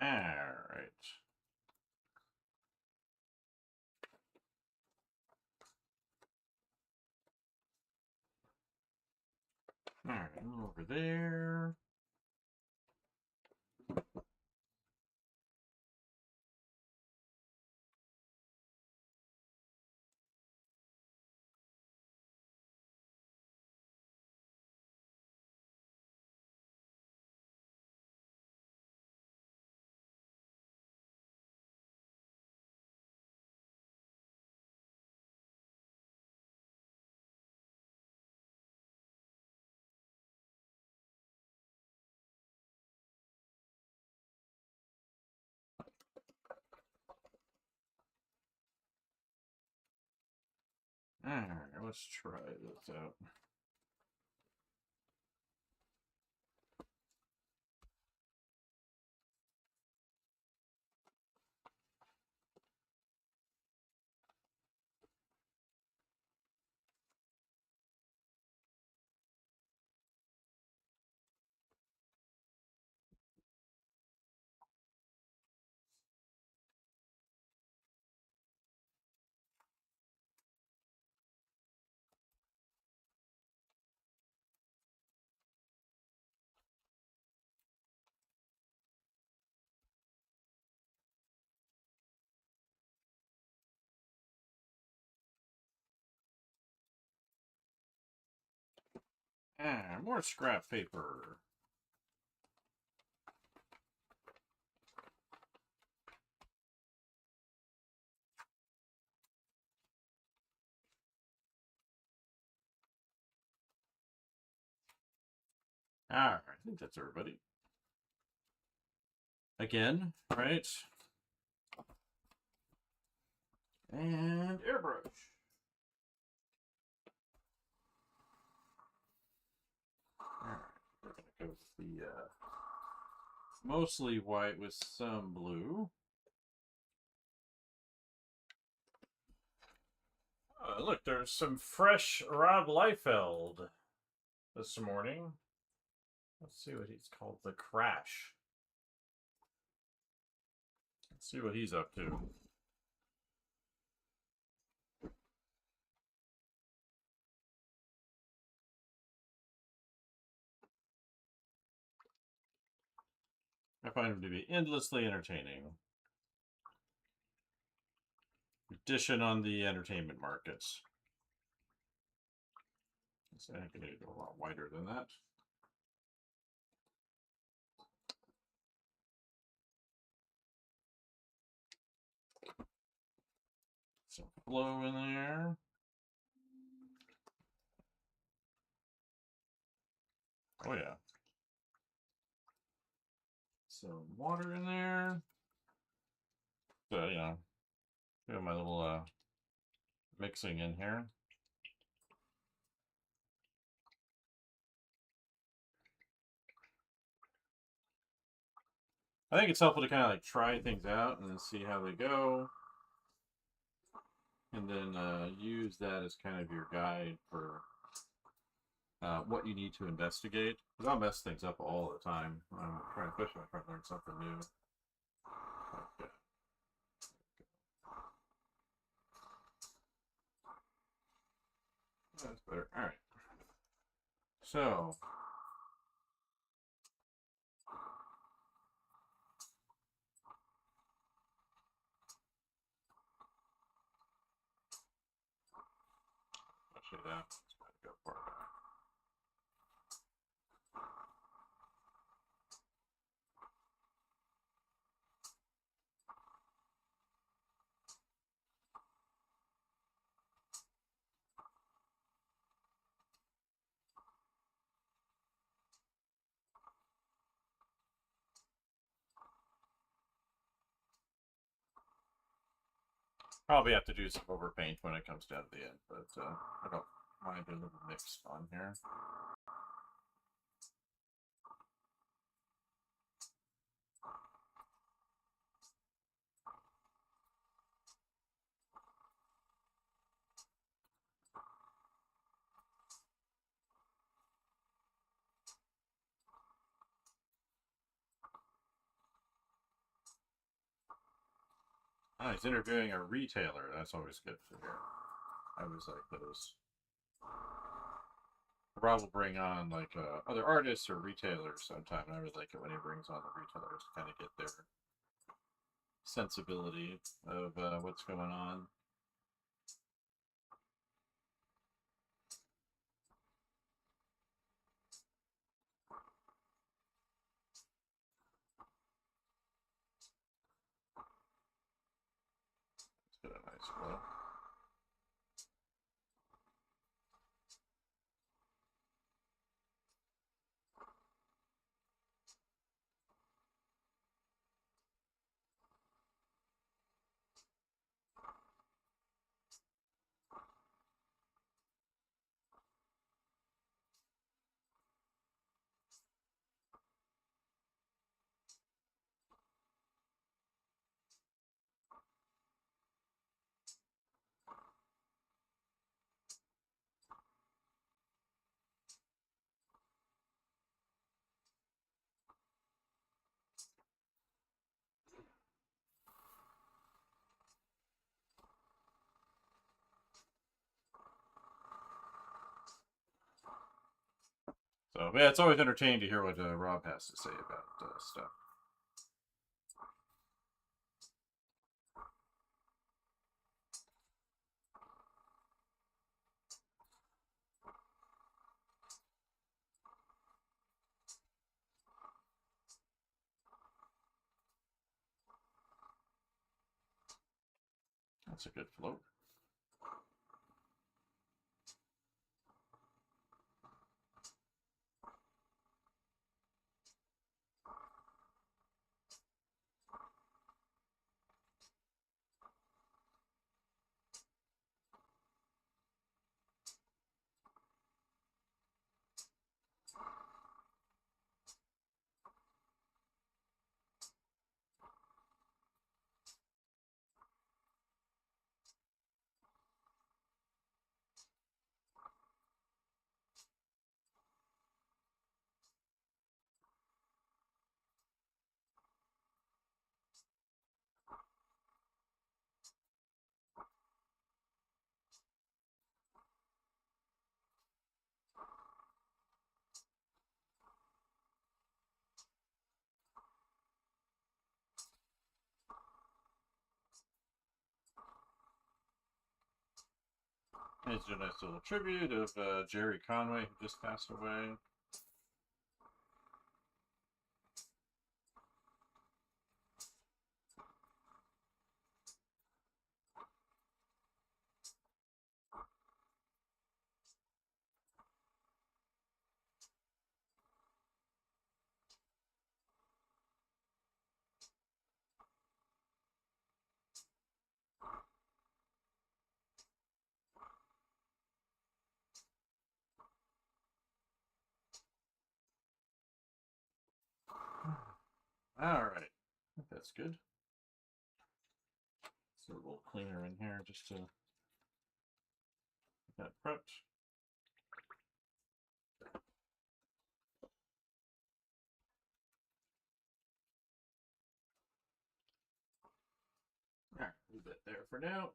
Alright. Alright, over there. Alright, let's try this out. Ah, more scrap paper. Alright, I think that's everybody. Again, right? And airbrush. Alright, we're gonna go with the mostly white with some blue. Look, there's some fresh Rob Liefeld this morning. Let's see what he's called. The Crash. Let's see what he's up to. I find him to be endlessly entertaining. Addition on the entertainment markets. So I think I need to go a lot wider than that. Some flow in there. Oh yeah. Some water in there. So, you know, do my little mixing in here. I think it's helpful to kind of like try things out and then see how they go. And then use that as kind of your guide for what you need to investigate. Because I'll mess things up all the time. I'm trying to push when I try to learn something new. Okay. That's better. All right. So. Actually, that's going to go far back. Probably have to do some overpaint when it comes down to the end, but I don't mind a little mix on here. Oh, he's interviewing a retailer. That's always good to hear. I always like those. Rob will bring on like other artists or retailers sometime, and I really like it when he brings on the retailers to kind of get their sensibility of what's going on. Let's get a nice flow. So yeah, it's always entertaining to hear what Rob has to say about stuff. That's a good float. Here's a nice little tribute of Jerry Conway, who just passed away. All right, I think that's good. It's a little cleaner in here just to get that prepped. All right, leave that there for now.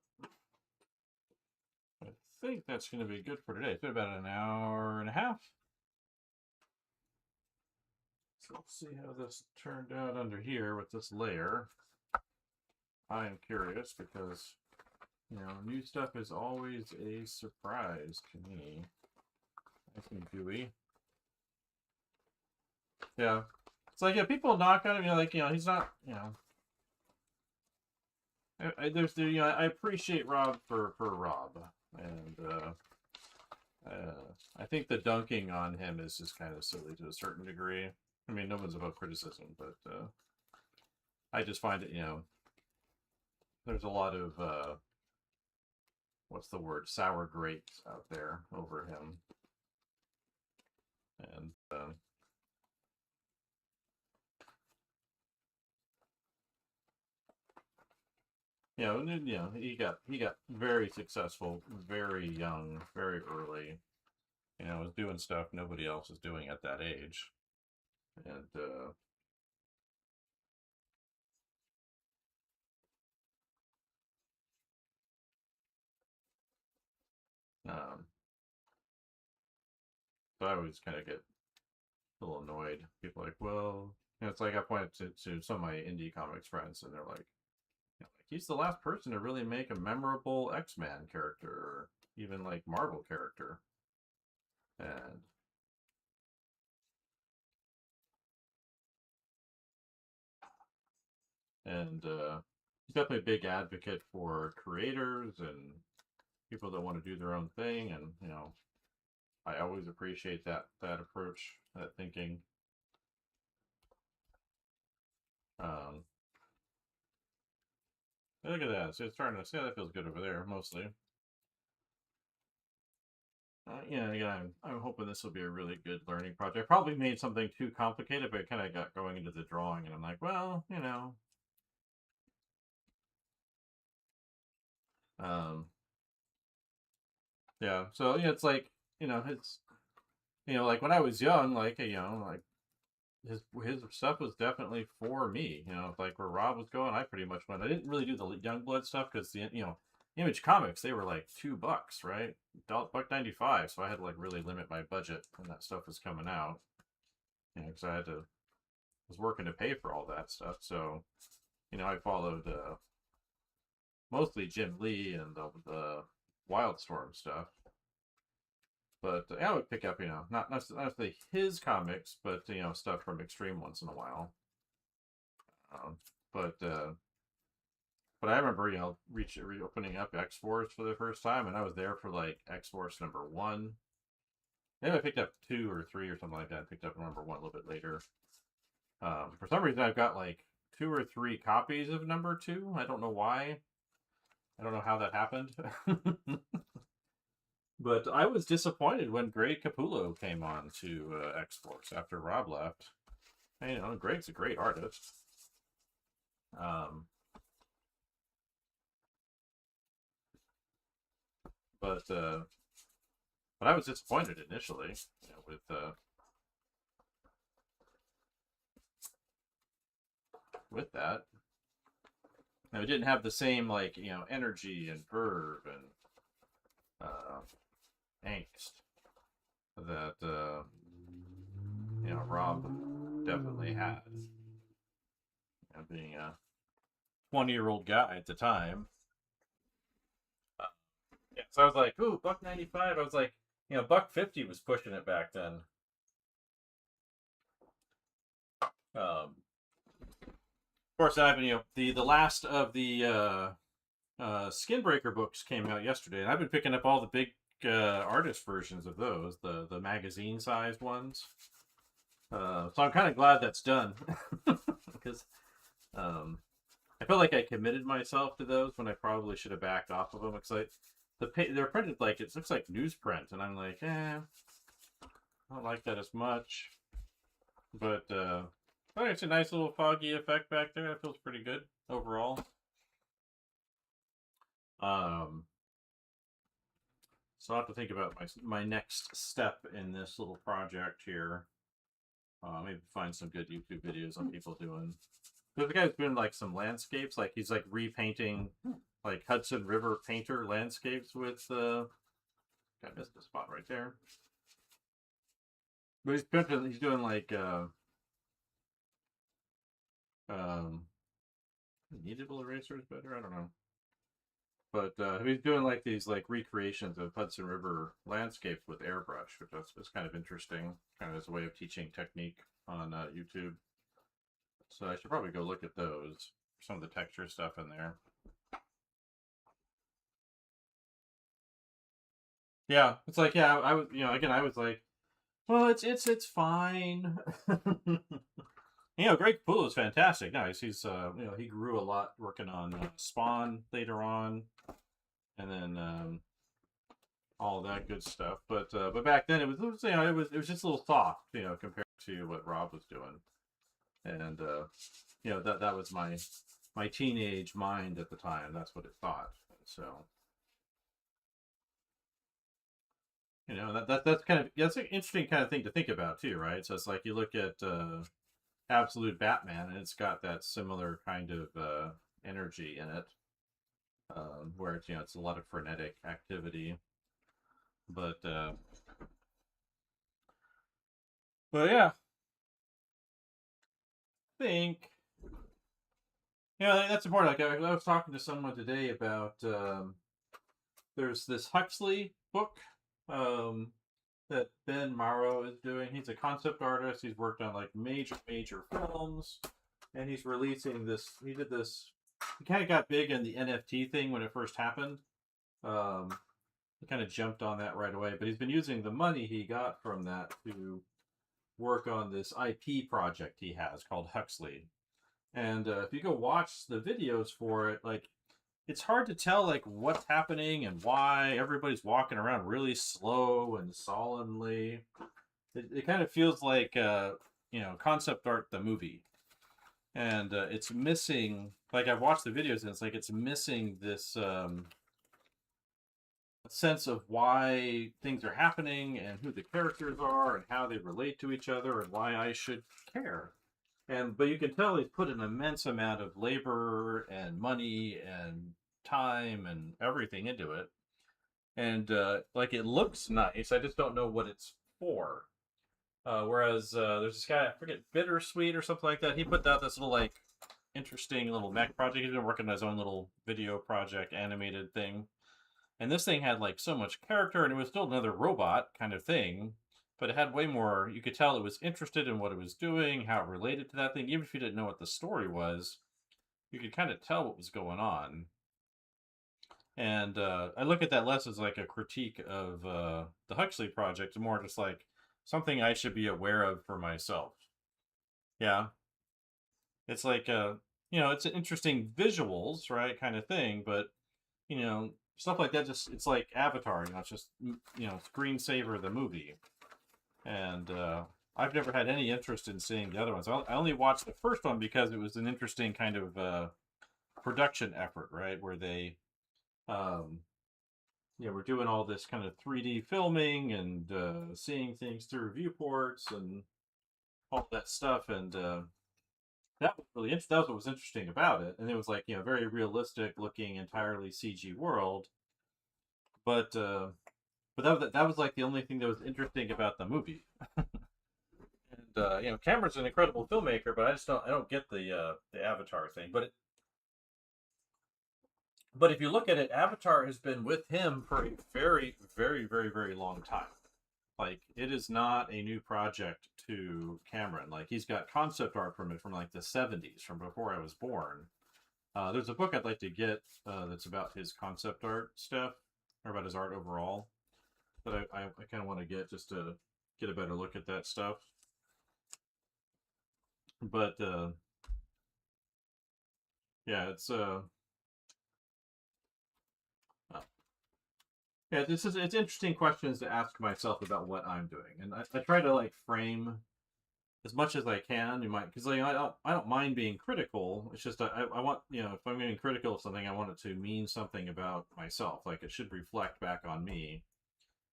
I think that's going to be good for today. It's been about an hour and a half. So let's see how this turned out under here with this layer. I am curious because, you know, new stuff is always a surprise to me. Nice and gooey. Yeah. It's like, yeah, people knock on him, you know, like, you know, he's not, you know. I appreciate Rob for Rob. And, I think the dunking on him is just kind of silly to a certain degree. I mean, no one's above criticism, but I just find it, you know, there's a lot of, what's the word, sour grapes out there over him. And, you know, he got very successful, very young, very early. You know, was doing stuff nobody else is doing at that age. And, so I always kind of get a little annoyed. People are like, well, you know, it's like I pointed to some of my indie comics friends, and they're like, you know, like, he's the last person to really make a memorable X-Man character, or even like Marvel character. And he's definitely a big advocate for creators and people that want to do their own thing, and you know, I always appreciate that approach, that thinking. Look at that. So it's starting to see, that feels good over there, mostly. Yeah, again, I'm hoping this will be a really good learning project. I probably made something too complicated, but it kind of got going into the drawing, and I'm like, well, you know. Yeah, so yeah, it's like, you know, it's, you know, like when I was young, like, you know, like his stuff was definitely for me. You know, like where Rob was going, I pretty much went. I didn't really do the Youngblood stuff because the, you know, Image Comics, they were like $2, right? $1.95. So I had to like really limit my budget when that stuff was coming out. You know, because I was working to pay for all that stuff. So, you know, I followed mostly Jim Lee and the Wildstorm stuff. But I would pick up, you know, not necessarily his comics, but you know, stuff from Extreme once in a while. But I remember, you know, reopening up X-Force for the first time, and I was there for like X-Force #1. Maybe I picked up 2 or 3 or something like that. I picked up #1 a little bit later. For some reason, I've got like 2 or 3 copies of #2. I don't know why. I don't know how that happened. But I was disappointed when Greg Capullo came on to X-Force after Rob left. And, you know, Greg's a great artist. But I was disappointed initially, you know, with that. Now, it didn't have the same, like, you know, energy and verve and angst that you know, Rob definitely had. You know, being a 20-year-old guy at the time. Yeah, So I was like, ooh, $1.95. I was like, $1.50 was pushing it back then. Of course, I've been, the last of the Skinbreaker books came out yesterday, and I've been picking up all the big artist versions of those, the magazine sized ones. So I'm kind of glad that's done because I felt like I committed myself to those when I probably should have backed off of them because they're printed like it looks like newsprint, and I'm like, I don't like that as much. But it's a nice little foggy effect back there. It feels pretty good overall. So I'll have to think about my next step in this little project here. Maybe find some good YouTube videos on people doing. There's a guy who's doing like some landscapes, like he's like repainting like Hudson River painter landscapes with I missed the spot right there. But he's doing like kneadable erasers better, I don't know. But he's doing like these like recreations of Hudson River landscapes with airbrush, which is kind of interesting, kind of as a way of teaching technique on YouTube. So I should probably go look at those. Some of the texture stuff in there. Yeah, it's like, yeah, I was, again, I was like, well, it's fine. Greg Capullo is fantastic. Nice. He's he grew a lot working on Spawn later on, and then all that good stuff. But back then it was it was just a little soft, compared to what Rob was doing, and that was my teenage mind at the time. That's what it thought. So that's an interesting kind of thing to think about too, right? So it's like you look at Absolute Batman, and it's got that similar kind of energy in it, where it's a lot of frenetic activity, but yeah, I think that's important. Like I was talking to someone today about there's this Huxley book that Ben Morrow is doing. He's a concept artist. He's worked on like major films, and he's releasing this. He kind of got big in the NFT thing when it first happened. He kind of jumped on that right away, but he's been using the money he got from that to work on this IP project he has called Huxley. And if you go watch the videos for it, like, it's hard to tell like what's happening and why everybody's walking around really slow and solemnly. It kind of feels like concept art, the movie, and it's missing. Like, I've watched the videos and it's like it's missing this sense of why things are happening and who the characters are and how they relate to each other and why I should care. But you can tell he's put an immense amount of labor and money and time and everything into it. And like, it looks nice. I just don't know what it's for. Whereas there's this guy, I forget, Bittersweet or something like that. He put out this little like interesting little mech project. He's been working on his own little video project, animated thing. And this thing had like so much character, and it was still another robot kind of thing, but it had way more. You could tell it was interested in what it was doing, how it related to that thing. Even if you didn't know what the story was, you could kind of tell what was going on. And I look at that less as like a critique of the Huxley project, more just like something I should be aware of for myself. Yeah. It's like, it's an interesting visuals, right, kind of thing, but, stuff like that, just, it's like Avatar, it's just, Screensaver the movie. And I've never had any interest in seeing the other ones. I only watched the first one because it was an interesting kind of production effort, right, where they we're doing all this kind of 3D filming and seeing things through viewports and all that stuff, and that was really that was what was interesting about it. And it was like, very realistic looking, entirely CG world, but that was like the only thing that was interesting about the movie. And Cameron's an incredible filmmaker, but I don't get the Avatar thing. But if you look at it, Avatar has been with him for a very, very, very, very long time. Like, it is not a new project to Cameron. Like, he's got concept art from it from like the 70s, from before I was born. There's a book I'd like to get that's about his concept art stuff, or about his art overall, that I kind of want to get just to get a better look at that stuff. But yeah, it's yeah, it's interesting questions to ask myself about what I'm doing, and I try to like frame as much as I can. You might, because like I don't mind being critical. It's just I want, you know, if I'm being critical of something, I want it to mean something about myself. Like, it should reflect back on me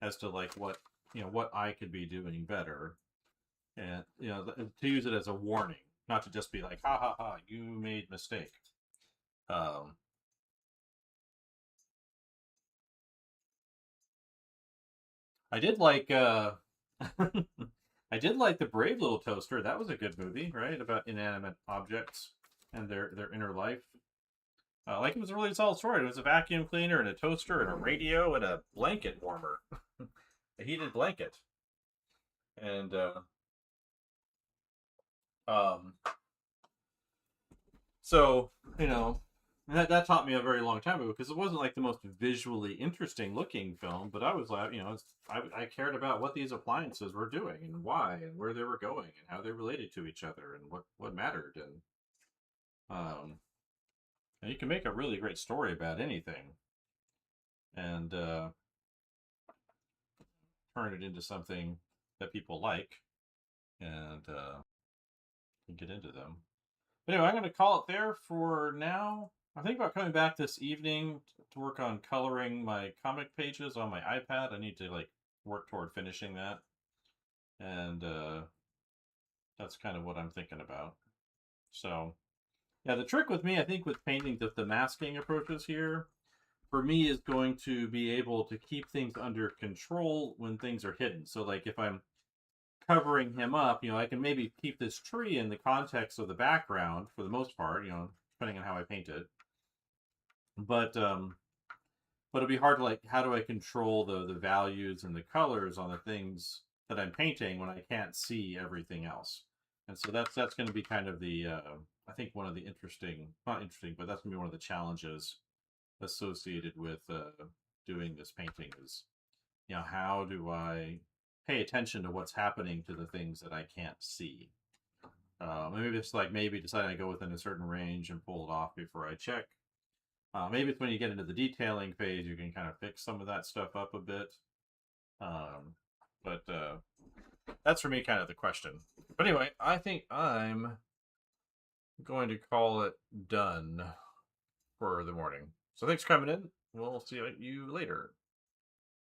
as to like what, you know, what I could be doing better, and you know, to use it as a warning, not to just be like, ha ha ha, you made mistake. Um, I did like I did like The Brave Little Toaster. That was a good movie, right? About inanimate objects and their inner life. Like, it was a really solid story. It was a vacuum cleaner and a toaster and a radio and a blanket warmer, a heated blanket, and um, so, you know, that taught me a very long time ago, because it wasn't like the most visually interesting looking film, but I was like, you know, I cared about what these appliances were doing and why and where they were going and how they related to each other and what mattered, um, and you can make a really great story about anything, and turn it into something that people like, and get into them. But anyway, I'm going to call it there for now. I think about coming back this evening to work on coloring my comic pages on my iPad. I need to like work toward finishing that, and that's kind of what I'm thinking about. So yeah, the trick with me, I think, with painting the masking approaches here, for me, is going to be able to keep things under control when things are hidden. So like, if I'm covering him up, you know, I can maybe keep this tree in the context of the background for the most part, you know, depending on how I paint it. But it'll be hard to like, how do I control the values and the colors on the things that I'm painting when I can't see everything else? And so that's going to be kind of the I think one of the not interesting, but that's going to be one of the challenges associated with doing this painting is, you know, how do I pay attention to what's happening to the things that I can't see? Maybe it's like, maybe deciding to go within a certain range and pull it off before I check. Maybe it's when you get into the detailing phase, you can kind of fix some of that stuff up a bit. But that's for me kind of the question. But anyway, I think I'm going to call it done for the morning. So thanks for coming in. We'll see you later.